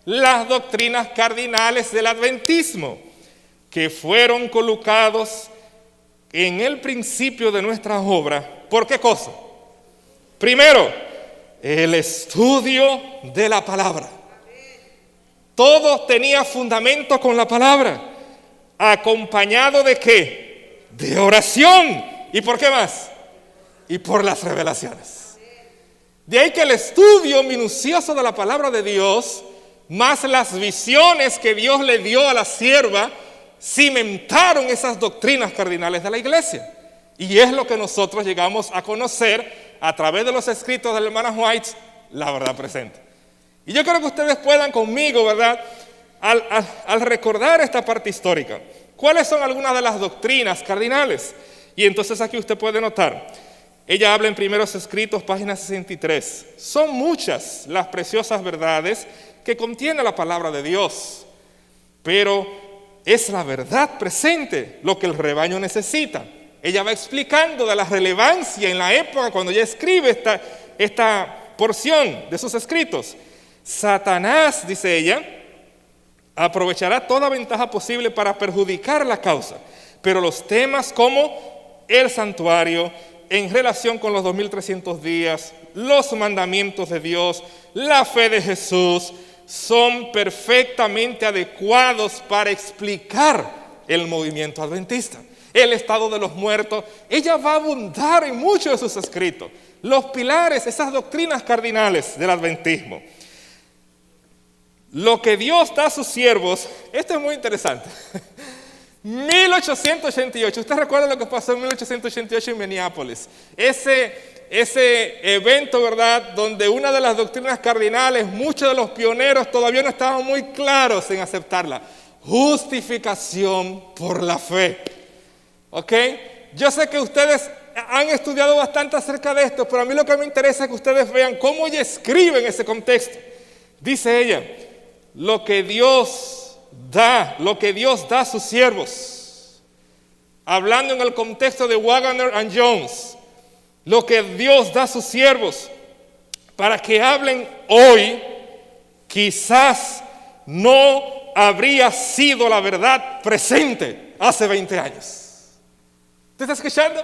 las doctrinas cardinales del adventismo, que fueron colocados en el principio de nuestra obra. ¿Por qué cosa? Primero, el estudio de la palabra. Todo tenía fundamento con la palabra, acompañado ¿de qué? De oración. ¿Y por qué más? Y por las revelaciones. De ahí que el estudio minucioso de la palabra de Dios, más las visiones que Dios le dio a la sierva, cimentaron esas doctrinas cardinales de la iglesia. Y es lo que nosotros llegamos a conocer a través de los escritos de la hermana White, la verdad presente. Y yo creo que ustedes puedan conmigo, ¿verdad?, al recordar esta parte histórica, ¿cuáles son algunas de las doctrinas cardinales? Y entonces aquí usted puede notar, ella habla en Primeros Escritos, página 63. Son muchas las preciosas verdades que contiene la palabra de Dios, pero es la verdad presente lo que el rebaño necesita. Ella va explicando de la relevancia en la época cuando ella escribe esta porción de sus escritos. Satanás, dice ella, aprovechará toda ventaja posible para perjudicar la causa, pero los temas como el santuario, en relación con los 2300 días, los mandamientos de Dios, la fe de Jesús, son perfectamente adecuados para explicar el movimiento adventista. El estado de los muertos, ella va a abundar en muchos de sus escritos. Los pilares, esas doctrinas cardinales del adventismo. Lo que Dios da a sus siervos, esto es muy interesante. 1888, ¿usted recuerda lo que pasó en 1888 en Minneapolis? Ese evento, ¿verdad?, donde una de las doctrinas cardinales, muchos de los pioneros todavía no estaban muy claros en aceptarla. Justificación por la fe. ¿Ok? Yo sé que ustedes han estudiado bastante acerca de esto, pero a mí lo que me interesa es que ustedes vean cómo ella escribe en ese contexto. Dice ella, lo que Dios da a sus siervos, hablando en el contexto de Wagner and Jones, lo que Dios da a sus siervos para que hablen hoy, quizás no habría sido la verdad presente hace 20 años. ¿Te está escuchando?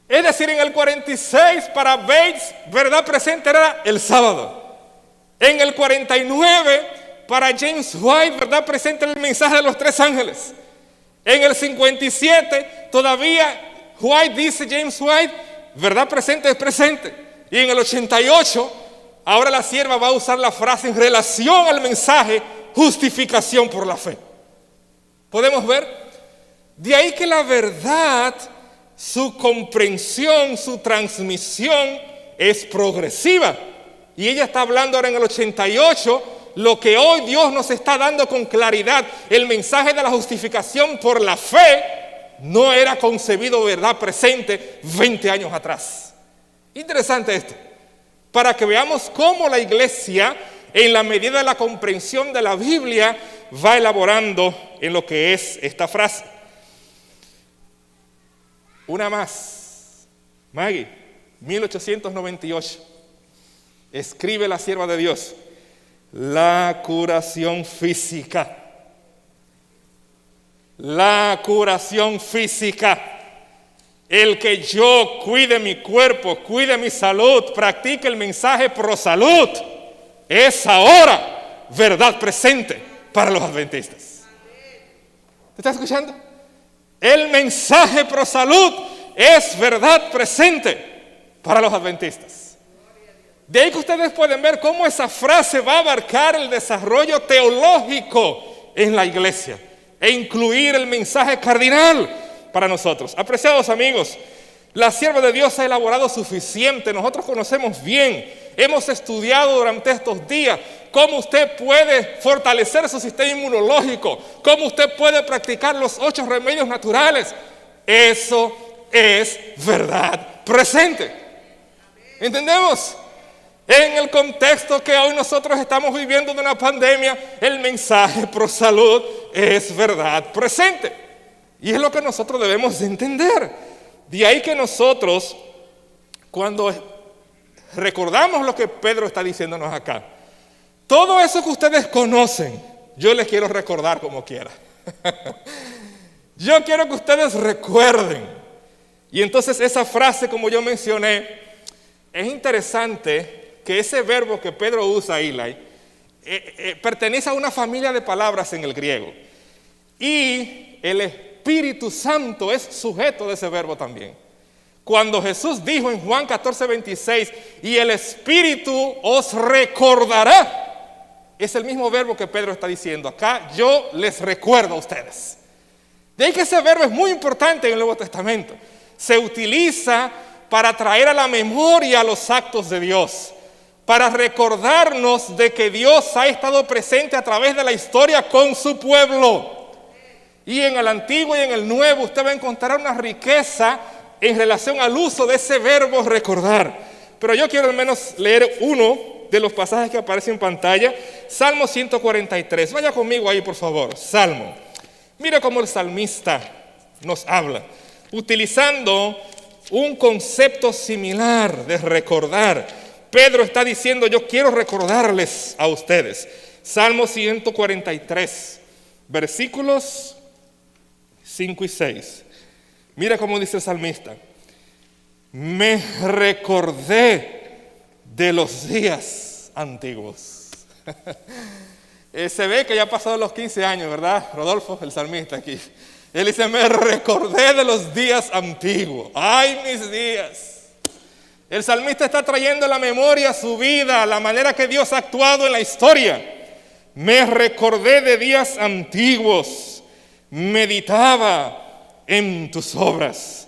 Es decir, en el 46 para Bates, verdad presente era el sábado. En el 49 para James White, verdad presente era el mensaje de los 3 ángeles. En el 57 todavía White dice, James White, verdad presente es presente. Y en el 88, ahora la sierva va a usar la frase en relación al mensaje, justificación por la fe. ¿Podemos ver? De ahí que la verdad, su comprensión, su transmisión es progresiva. Y ella está hablando ahora en el 88, lo que hoy Dios nos está dando con claridad, el mensaje de la justificación por la fe, no era concebido verdad presente 20 años atrás. Interesante esto, para que veamos cómo la iglesia, en la medida de la comprensión de la Biblia, va elaborando en lo que es esta frase. Una más, Maggie, 1898, escribe la sierva de Dios, La curación física. La curación física. El que yo cuide mi cuerpo, cuide mi salud, practique el mensaje pro salud, es ahora verdad presente para los adventistas. ¿Te estás escuchando? El mensaje pro salud es verdad presente para los adventistas. De ahí que ustedes pueden ver cómo esa frase va a abarcar el desarrollo teológico en la iglesia e incluir el mensaje cardinal para nosotros. Apreciados amigos, la sierva de Dios ha elaborado suficiente. Nosotros conocemos bien, hemos estudiado durante estos días cómo usted puede fortalecer su sistema inmunológico, cómo usted puede practicar los 8 remedios naturales. Eso es verdad presente. ¿Entendemos? En el contexto que hoy nosotros estamos viviendo de una pandemia, el mensaje pro salud es verdad presente. Y es lo que nosotros debemos de entender. De ahí que nosotros, cuando recordamos lo que Pedro está diciéndonos acá, todo eso que ustedes conocen, yo les quiero recordar como quiera. Yo quiero que ustedes recuerden. Y entonces esa frase, como yo mencioné, es interesante que ese verbo que Pedro usa, Eli, pertenece a una familia de palabras en el griego. Y el Espíritu Santo es sujeto de ese verbo también. Cuando Jesús dijo en Juan 14:26, y el Espíritu os recordará, es el mismo verbo que Pedro está diciendo acá, yo les recuerdo a ustedes. De ahí que ese verbo es muy importante en el Nuevo Testamento. Se utiliza para traer a la memoria los actos de Dios, para recordarnos de que Dios ha estado presente a través de la historia con su pueblo. Y en el Antiguo y en el Nuevo usted va a encontrar una riqueza en relación al uso de ese verbo recordar. Pero yo quiero al menos leer uno de los pasajes que aparece en pantalla. Salmo 143. Vaya conmigo ahí, por favor. Salmo. Mira cómo el salmista nos habla, utilizando un concepto similar de recordar. Pedro está diciendo, yo quiero recordarles a ustedes. Salmo 143, versículos 5 y 6. Mira cómo dice el salmista. Me recordé de los días antiguos. Se ve que ya ha pasado los 15 años, ¿verdad? Rodolfo, el salmista aquí. Él dice, me recordé de los días antiguos. ¡Ay, mis días! El salmista está trayendo a la memoria su vida, la manera que Dios ha actuado en la historia. Me recordé de días antiguos. Meditaba en tus obras,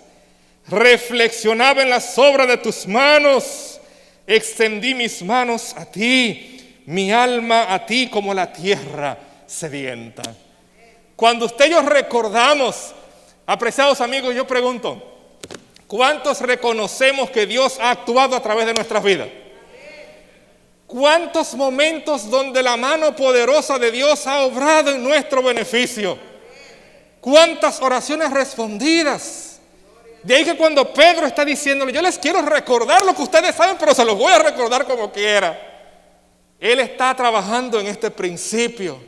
reflexionaba en las obras de tus manos, extendí mis manos a ti, mi alma a ti como la tierra sedienta. Cuando usted y yo recordamos, apreciados amigos, yo pregunto, ¿cuántos reconocemos que Dios ha actuado a través de nuestras vidas? ¿Cuántos momentos donde la mano poderosa de Dios ha obrado en nuestro beneficio? ¿Cuántas oraciones respondidas? De ahí que cuando Pedro está diciéndole, yo les quiero recordar lo que ustedes saben, pero se los voy a recordar como quiera. Él está trabajando en este principio.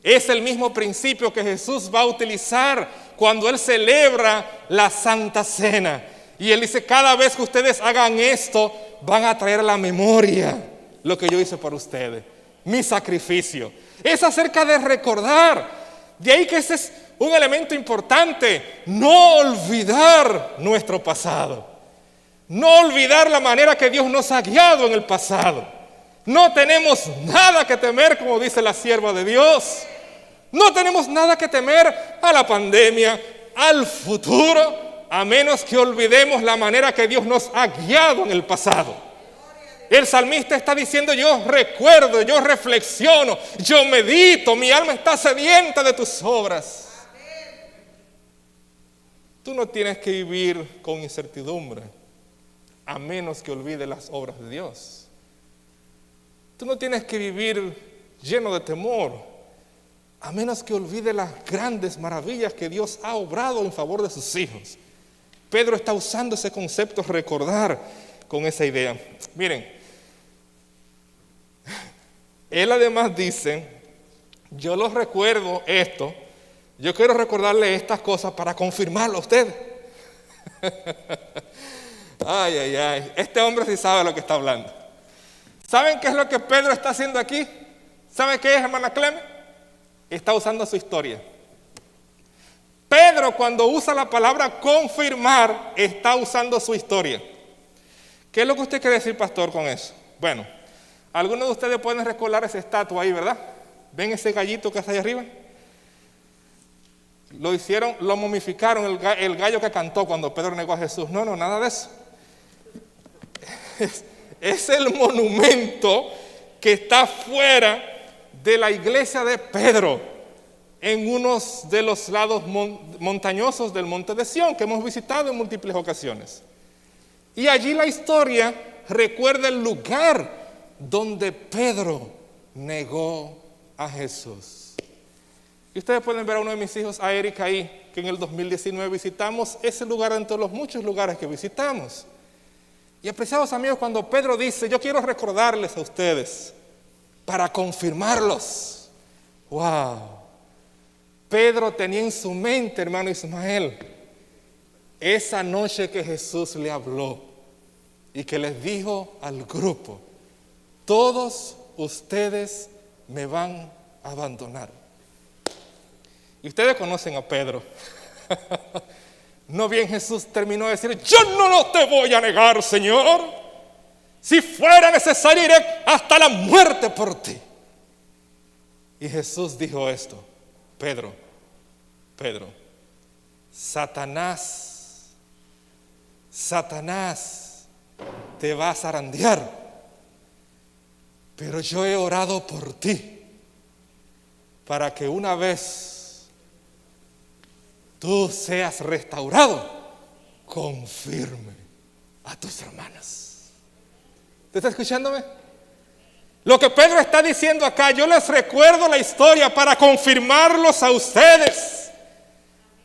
Es el mismo principio que Jesús va a utilizar cuando Él celebra la Santa Cena. Y Él dice, cada vez que ustedes hagan esto, van a traer a la memoria lo que yo hice por ustedes. Mi sacrificio. Es acerca de recordar. De ahí que ese es un elemento importante, no olvidar nuestro pasado, no olvidar la manera que Dios nos ha guiado en el pasado. No tenemos nada que temer, como dice la sierva de Dios. No tenemos nada que temer a la pandemia, al futuro, a menos que olvidemos la manera que Dios nos ha guiado en el pasado. El salmista está diciendo, yo recuerdo, yo reflexiono, yo medito, mi alma está sedienta de tus obras. Tú no tienes que vivir con incertidumbre, a menos que olvides las obras de Dios. Tú no tienes que vivir lleno de temor, a menos que olvides las grandes maravillas que Dios ha obrado en favor de sus hijos. Pedro está usando ese concepto, recordar, con esa idea. Miren, él además dice, yo los recuerdo esto, yo quiero recordarle estas cosas para confirmarlo a usted. Ay, ay, ay, este hombre sí sabe lo que está hablando. ¿Saben qué es lo que Pedro está haciendo aquí? ¿Saben qué es, hermana Cleme? Está usando su historia. Pedro, cuando usa la palabra confirmar, está usando su historia. ¿Qué es lo que usted quiere decir, pastor, con eso? Bueno, algunos de ustedes pueden recordar esa estatua ahí, ¿verdad? ¿Ven ese gallito que está ahí arriba? Lo hicieron, lo momificaron, el gallo que cantó cuando Pedro negó a Jesús. No, nada de eso. Es el monumento que está fuera de la iglesia de Pedro, en uno de los lados montañosos del monte de Sión, que hemos visitado en múltiples ocasiones. Y allí la historia recuerda el lugar donde Pedro negó a Jesús. Y ustedes pueden ver a uno de mis hijos, a Erika ahí, que en el 2019 visitamos ese lugar entre los muchos lugares que visitamos. Y apreciados amigos, cuando Pedro dice, yo quiero recordarles a ustedes para confirmarlos. ¡Wow! Pedro tenía en su mente, hermano Ismael, esa noche que Jesús le habló y que les dijo al grupo, todos ustedes me van a abandonar. Y ustedes conocen a Pedro. No bien Jesús terminó de decir, yo no te voy a negar, Señor. Si fuera necesario, iré hasta la muerte por ti. Y Jesús dijo esto, Pedro, Satanás te va a zarandear, pero yo he orado por ti para que una vez tú seas restaurado, confirme a tus hermanos. ¿Te está escuchándome? Lo que Pedro está diciendo acá, yo les recuerdo la historia para confirmarlos a ustedes.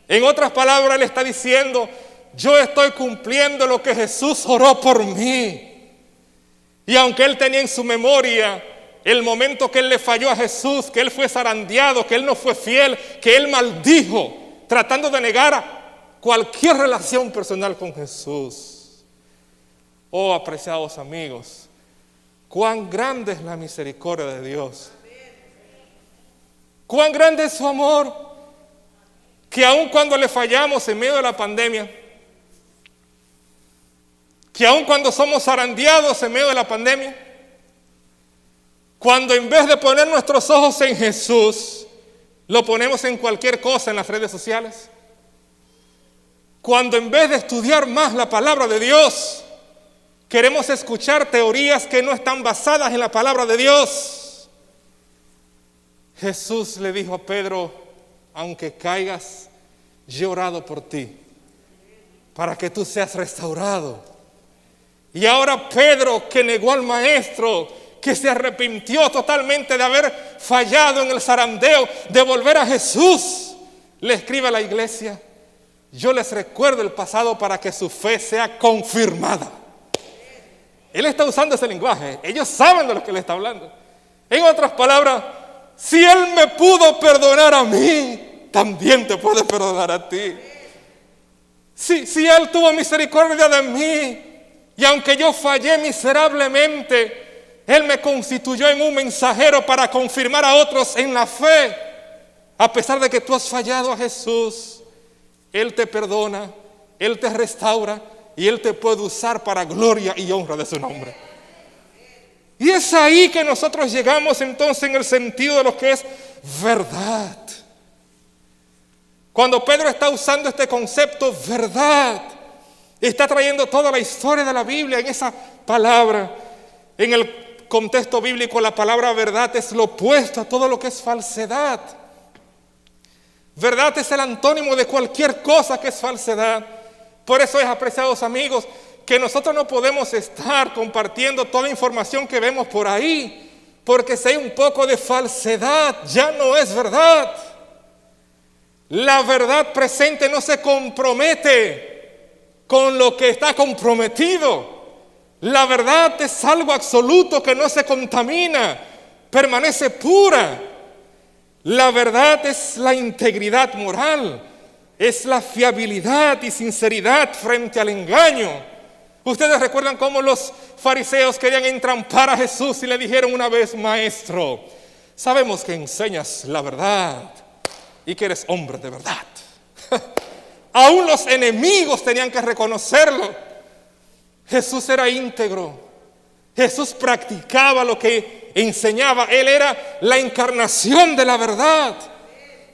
En otras palabras, él está diciendo, yo estoy cumpliendo lo que Jesús oró por mí. Y aunque él tenía en su memoria el momento que él le falló a Jesús, que él fue zarandeado, que él no fue fiel, que él maldijo, tratando de negar cualquier relación personal con Jesús. Oh, apreciados amigos, cuán grande es la misericordia de Dios. Cuán grande es su amor, que aun cuando le fallamos en medio de la pandemia, que aun cuando somos zarandeados en medio de la pandemia, cuando en vez de poner nuestros ojos en Jesús, lo ponemos en cualquier cosa en las redes sociales. Cuando en vez de estudiar más la palabra de Dios, queremos escuchar teorías que no están basadas en la palabra de Dios. Jesús le dijo a Pedro, aunque caigas, yo he orado por ti, para que tú seas restaurado. Y ahora Pedro, que negó al maestro, que se arrepintió totalmente de haber fallado en el zarandeo, de volver a Jesús, le escribe a la iglesia, yo les recuerdo el pasado para que su fe sea confirmada. Él está usando ese lenguaje, ellos saben de lo que le está hablando. En otras palabras, si Él me pudo perdonar a mí, también te puede perdonar a ti. Si Él tuvo misericordia de mí, y aunque yo fallé miserablemente, Él me constituyó en un mensajero para confirmar a otros en la fe. A pesar de que tú has fallado a Jesús, Él te perdona, Él te restaura y Él te puede usar para gloria y honra de su nombre. Y es ahí que nosotros llegamos entonces en el sentido de lo que es verdad. Cuando Pedro está usando este concepto, verdad, está trayendo toda la historia de la Biblia en esa palabra. En el contexto bíblico, la palabra verdad es lo opuesto a todo lo que es falsedad. Verdad es el antónimo de cualquier cosa que es falsedad. Por eso es, apreciados amigos, que nosotros no podemos estar compartiendo toda información que vemos por ahí, porque si hay un poco de falsedad, ya no es verdad. La verdad presente no se compromete con lo que está comprometido. La verdad es algo absoluto que no se contamina. permanece pura. La verdad es la integridad moral, es la fiabilidad y sinceridad frente al engaño. Ustedes recuerdan cómo los fariseos querían entrampar a Jesús y le dijeron una vez: Maestro, sabemos que enseñas la verdad y que eres hombre de verdad. Aún los enemigos tenían que reconocerlo. Jesús era íntegro. Jesús practicaba lo que enseñaba. Él era la encarnación de la verdad.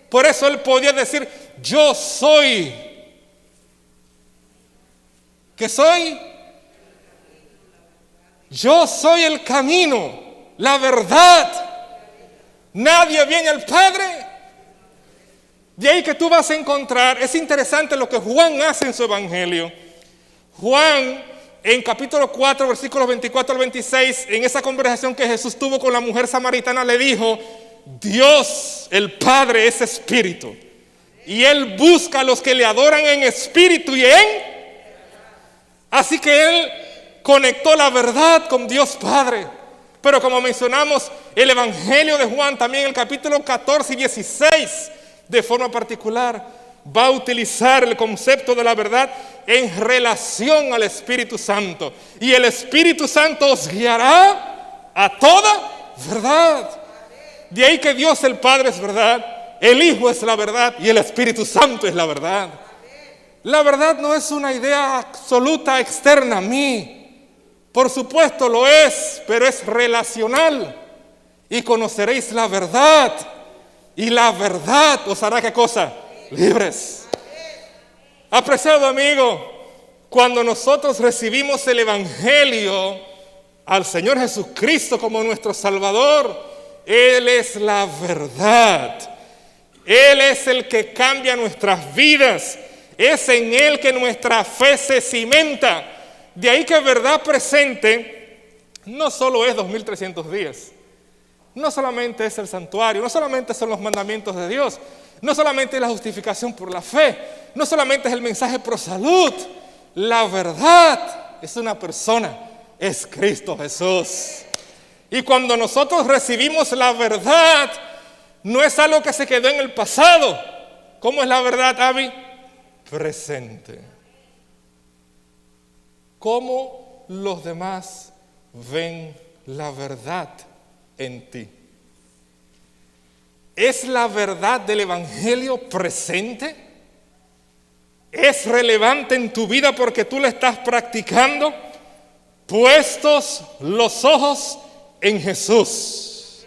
Por eso él podía decir: yo soy. ¿Qué soy? Yo soy el camino, la verdad. Nadie viene al Padre. De ahí que tú vas a encontrar, es interesante lo que Juan hace en su evangelio. Juan, en capítulo 4, versículos 24 al 26, en esa conversación que Jesús tuvo con la mujer samaritana, le dijo: Dios, el Padre, es espíritu, y Él busca a los que le adoran en espíritu y en... Así que Él conectó la verdad con Dios Padre. Pero como mencionamos, el evangelio de Juan, también el capítulo 14 y 16, de forma particular, va a utilizar el concepto de la verdad en relación al Espíritu Santo. Y el Espíritu Santo os guiará a toda verdad. De ahí que Dios el Padre es verdad, el Hijo es la verdad y el Espíritu Santo es la verdad. La verdad no es una idea absoluta externa a mí. Por supuesto lo es, pero es relacional. Y conoceréis la verdad. Y la verdad os hará ¿qué cosa? Libres. Apreciado amigo, cuando nosotros recibimos el evangelio al Señor Jesucristo como nuestro Salvador, Él es la verdad. Él es el que cambia nuestras vidas. Es en Él que nuestra fe se cimenta. De ahí que verdad presente no solo es 2300 días. No solamente es el santuario, no solamente son los mandamientos de Dios, no solamente es la justificación por la fe, no solamente es el mensaje pro salud. La verdad es una persona, es Cristo Jesús. Y cuando nosotros recibimos la verdad, no es algo que se quedó en el pasado. ¿Cómo es la verdad, Abby? Presente. ¿Cómo los demás ven la verdad en ti? ¿Es la verdad del evangelio presente? ¿Es relevante en tu vida porque tú la estás practicando? Puestos los ojos en Jesús,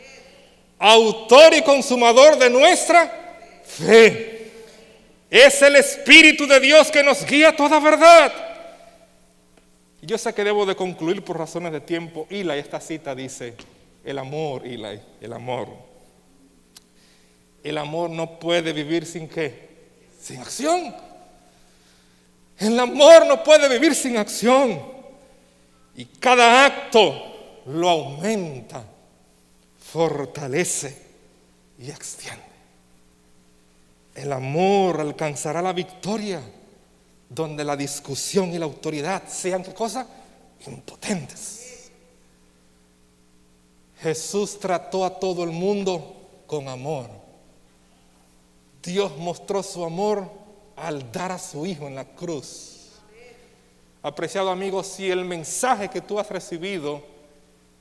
autor y consumador de nuestra fe. Es el Espíritu de Dios que nos guía a toda verdad. Yo sé que debo de concluir por razones de tiempo. Eli, esta cita dice: el amor, Eli, el amor. El amor no puede vivir sin ¿qué? Sin acción. El amor no puede vivir sin acción. Y cada acto lo aumenta, fortalece y extiende. El amor alcanzará la victoria donde la discusión y la autoridad sean ¿qué cosa? Impotentes. Jesús trató a todo el mundo con amor. Dios mostró su amor al dar a su Hijo en la cruz. Apreciado amigo, si el mensaje que tú has recibido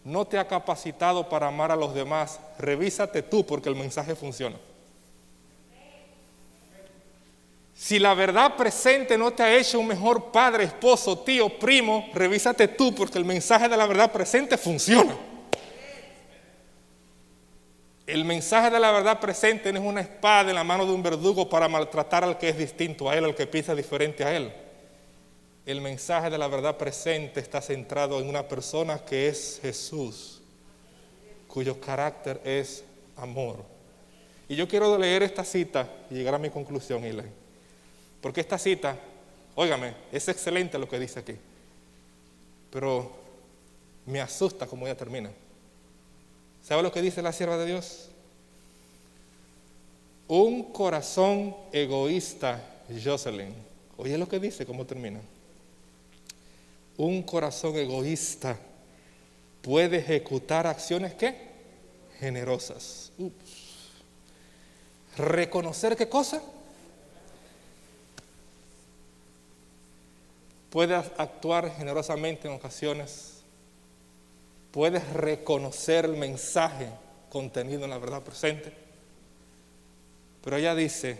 no te ha capacitado para amar a los demás, revísate tú porque el mensaje funciona. Si la verdad presente no te ha hecho un mejor padre, esposo, tío, primo, revísate tú porque el mensaje de la verdad presente funciona. El mensaje de la verdad presente no es una espada en la mano de un verdugo para maltratar al que es distinto a él, al que piensa diferente a él. El mensaje de la verdad presente está centrado en una persona que es Jesús, cuyo carácter es amor. Y yo quiero leer esta cita y llegar a mi conclusión, Eli. Porque esta cita, óigame, es excelente lo que dice aquí, pero me asusta cómo ella termina. ¿Sabe lo que dice la sierva de Dios? Un corazón egoísta, Jocelyn. Oye lo que dice, cómo termina. Un corazón egoísta puede ejecutar acciones ¿qué? generosas. ¿Reconocer qué cosa? Puedes actuar generosamente en ocasiones. Puedes reconocer el mensaje contenido en la verdad presente. Pero ella dice,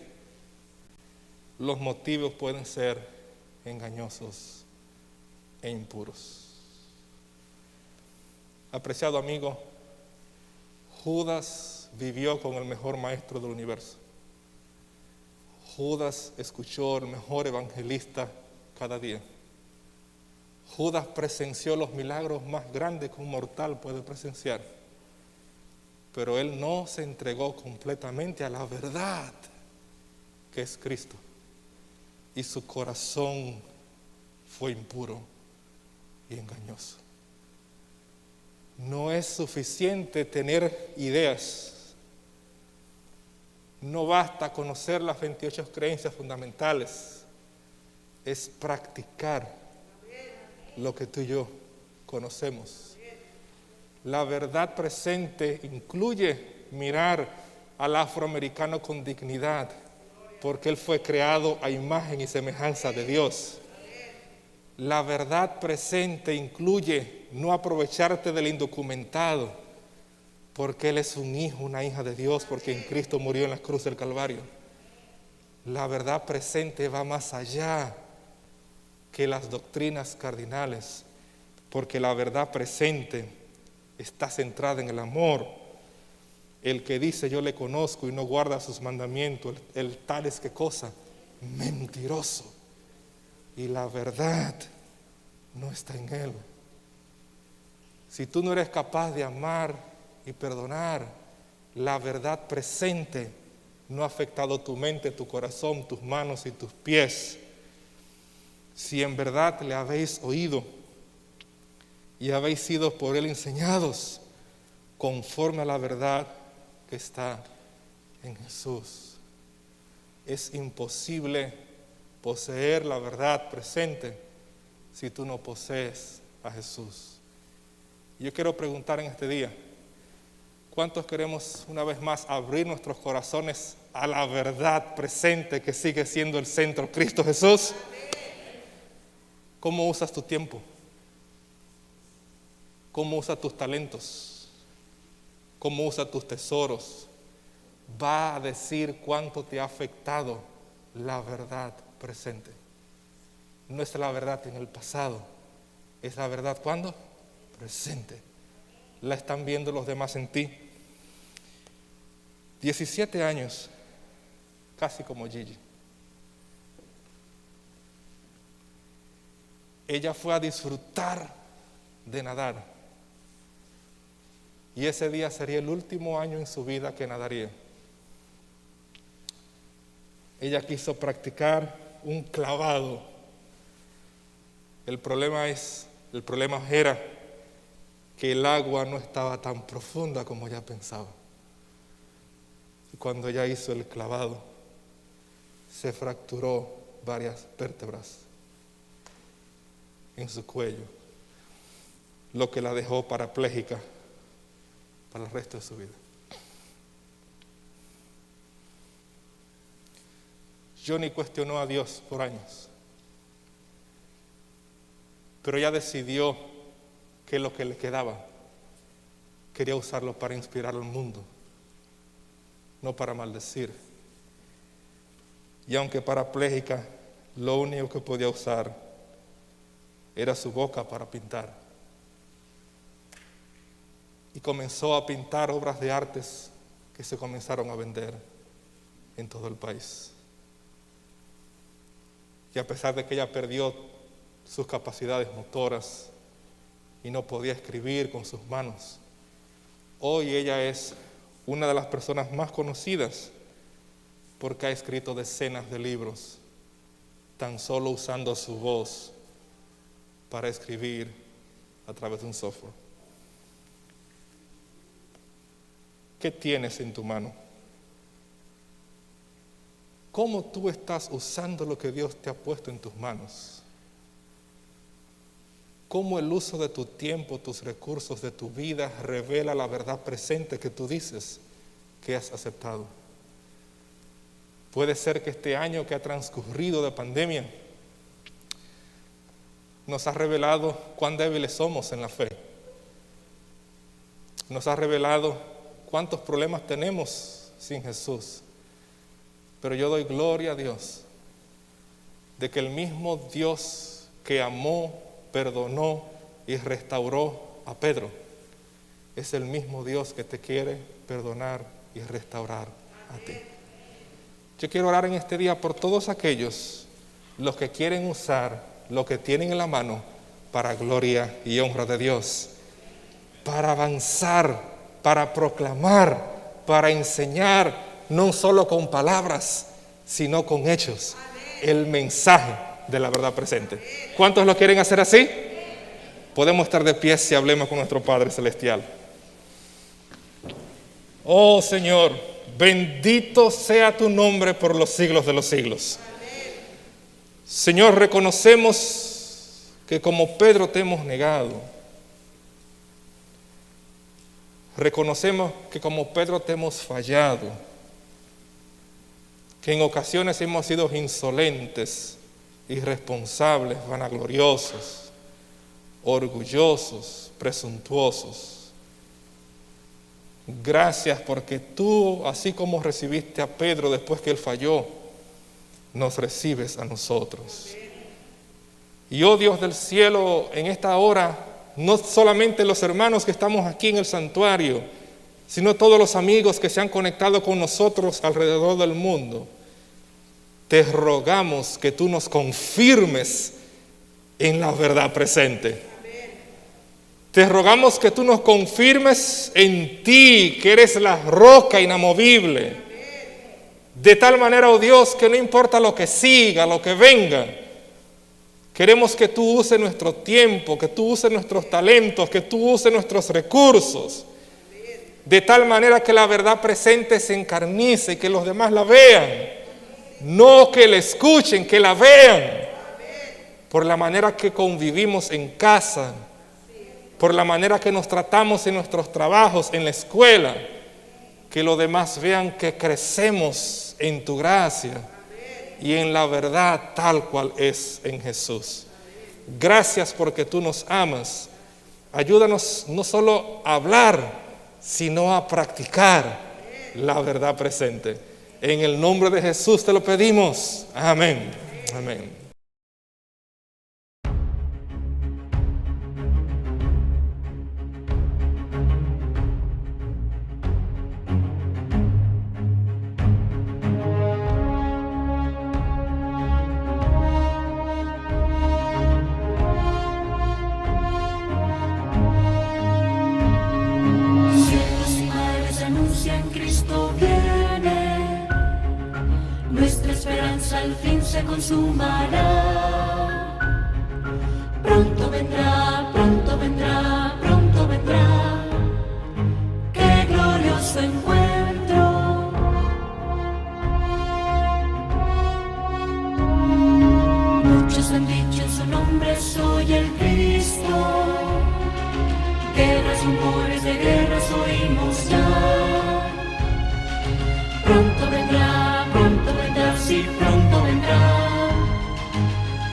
los motivos pueden ser engañosos e impuros. Apreciado amigo, Judas vivió con el mejor maestro del universo. Judas escuchó al mejor evangelista cada día. Judas presenció los milagros más grandes que un mortal puede presenciar. Pero él no se entregó completamente a la verdad que es Cristo. Y su corazón fue impuro y engañoso. No es suficiente tener ideas. No basta conocer las 28 creencias fundamentales. Es practicar lo que tú y yo conocemos. La verdad presente incluye mirar al afroamericano con dignidad, porque él fue creado a imagen y semejanza de Dios. La verdad presente incluye no aprovecharte del indocumentado, porque él es un hijo, una hija de Dios, porque en Cristo murió en la cruz del Calvario. La verdad presente va más allá que las doctrinas cardinales, porque la verdad presente está centrada en el amor. El que dice yo le conozco y no guarda sus mandamientos, el tal es que cosa, mentiroso. Y la verdad no está en él. Si tú no eres capaz de amar y perdonar, la verdad presente no ha afectado tu mente, tu corazón, tus manos y tus pies. Si en verdad le habéis oído y habéis sido por él enseñados conforme a la verdad que está en Jesús. Es imposible poseer la verdad presente si tú no posees a Jesús. Yo quiero preguntar en este día, ¿cuántos queremos una vez más abrir nuestros corazones a la verdad presente que sigue siendo el centro, Cristo Jesús? ¿Cómo usas tu tiempo? ¿Cómo usas tus talentos? ¿Cómo usas tus tesoros? Va a decir cuánto te ha afectado la verdad presente. No es la verdad en el pasado, es la verdad ¿cuándo? Presente. La están viendo los demás en ti. 17 años, casi como Gigi. Ella fue a disfrutar de nadar. Y ese día sería el último año en su vida que nadaría. Ella quiso practicar un clavado. El problema era que el agua no estaba tan profunda como ella pensaba. Y cuando ella hizo el clavado, se fracturó varias vértebras en su cuello, lo que la dejó parapléjica para el resto de su vida. Johnny cuestionó a Dios por años, pero ella decidió que lo que le quedaba quería usarlo para inspirar al mundo, no para maldecir. Y aunque parapléjica, lo único que podía usar era su boca para pintar. Y comenzó a pintar obras de artes que se comenzaron a vender en todo el país. Y a pesar de que ella perdió sus capacidades motoras y no podía escribir con sus manos, hoy ella es una de las personas más conocidas porque ha escrito decenas de libros tan solo usando su voz para escribir a través de un software. ¿Qué tienes en tu mano? ¿Cómo tú estás usando lo que Dios te ha puesto en tus manos? cómo el uso de tu tiempo, tus recursos, de tu vida, revela la verdad presente que tú dices que has aceptado. Puede ser que este año que ha transcurrido de pandemia nos ha revelado cuán débiles somos en la fe. Nos ha revelado cuántos problemas tenemos sin Jesús. Pero yo doy gloria a Dios de que el mismo Dios que amó, perdonó y restauró a Pedro es el mismo Dios que te quiere perdonar y restaurar a ti. Yo quiero orar en este día por todos aquellos los que quieren usar lo que tienen en la mano para gloria y honra de Dios, para avanzar, para proclamar, para enseñar, no solo con palabras, sino con hechos, el mensaje de la verdad presente. ¿Cuántos lo quieren hacer así? Podemos estar de pie si hablemos con nuestro Padre Celestial. Oh Señor, bendito sea tu nombre por los siglos de los siglos. Señor, reconocemos que como Pedro te hemos negado. Reconocemos que como Pedro te hemos fallado, que en ocasiones hemos sido insolentes, irresponsables, vanagloriosos, orgullosos, presuntuosos. Gracias porque tú, así como recibiste a Pedro después que él falló, nos recibes a nosotros. Y oh Dios del cielo, en esta hora, no solamente los hermanos que estamos aquí en el santuario, sino todos los amigos que se han conectado con nosotros alrededor del mundo, te rogamos que tú nos confirmes en la verdad presente. Te rogamos que tú nos confirmes en ti, que eres la roca inamovible. De tal manera, oh Dios, que no importa lo que siga, lo que venga, queremos que tú uses nuestro tiempo, que tú uses nuestros talentos, que tú uses nuestros recursos, de tal manera que la verdad presente se encarnice y que los demás la vean. No que la escuchen, que la vean. Por la manera que convivimos en casa, por la manera que nos tratamos en nuestros trabajos, en la escuela, que los demás vean que crecemos en tu gracia y en la verdad tal cual es en Jesús. Gracias porque tú nos amas. Ayúdanos no solo a hablar, sino a practicar la verdad presente. En el nombre de Jesús te lo pedimos. Amén. Amén. Cielos y mares anuncian Cristo viene, nuestra esperanza al fin se consumará. Pronto vendrá, pronto vendrá, pronto vendrá. Qué glorioso encuentro. Muchos han dicho en su nombre soy el Cristo. Guerras, rumores de guerras oímos ya. Pronto vendrá, sí, pronto vendrá.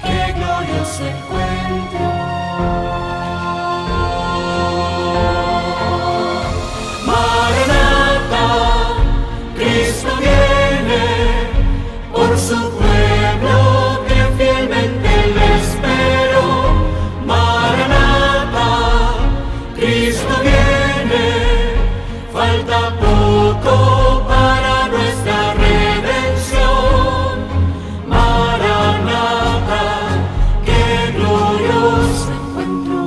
Qué glorioso encuentro. Maranatha, Cristo viene por su pueblo que fielmente le espero. Maranatha, Cristo viene, falta poco para nuestra redención. Maranatha, qué glorioso encuentro.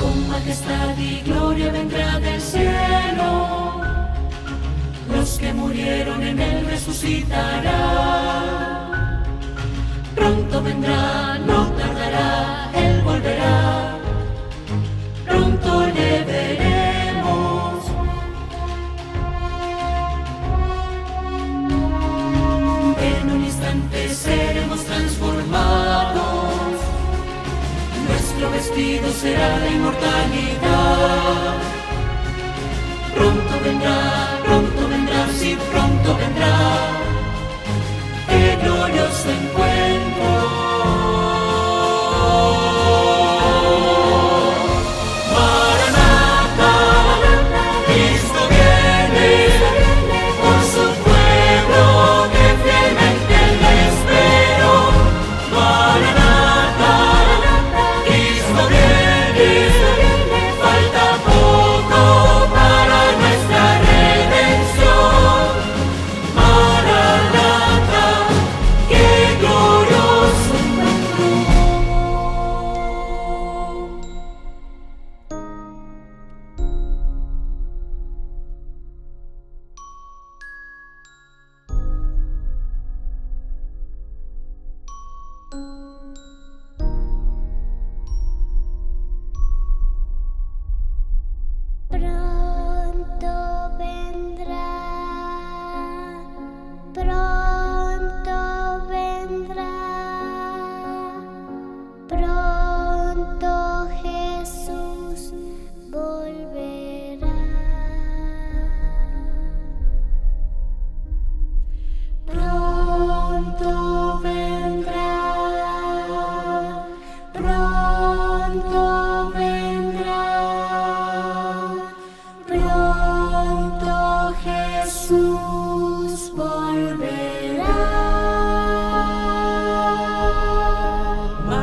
Con majestad y gloria vendrá del cielo. Los que murieron en él resucitará. Pronto vendrá, no tardará, él volverá. Pronto le veremos. prometido será la inmortalidad. Pronto vendrá, sí, pronto vendrá.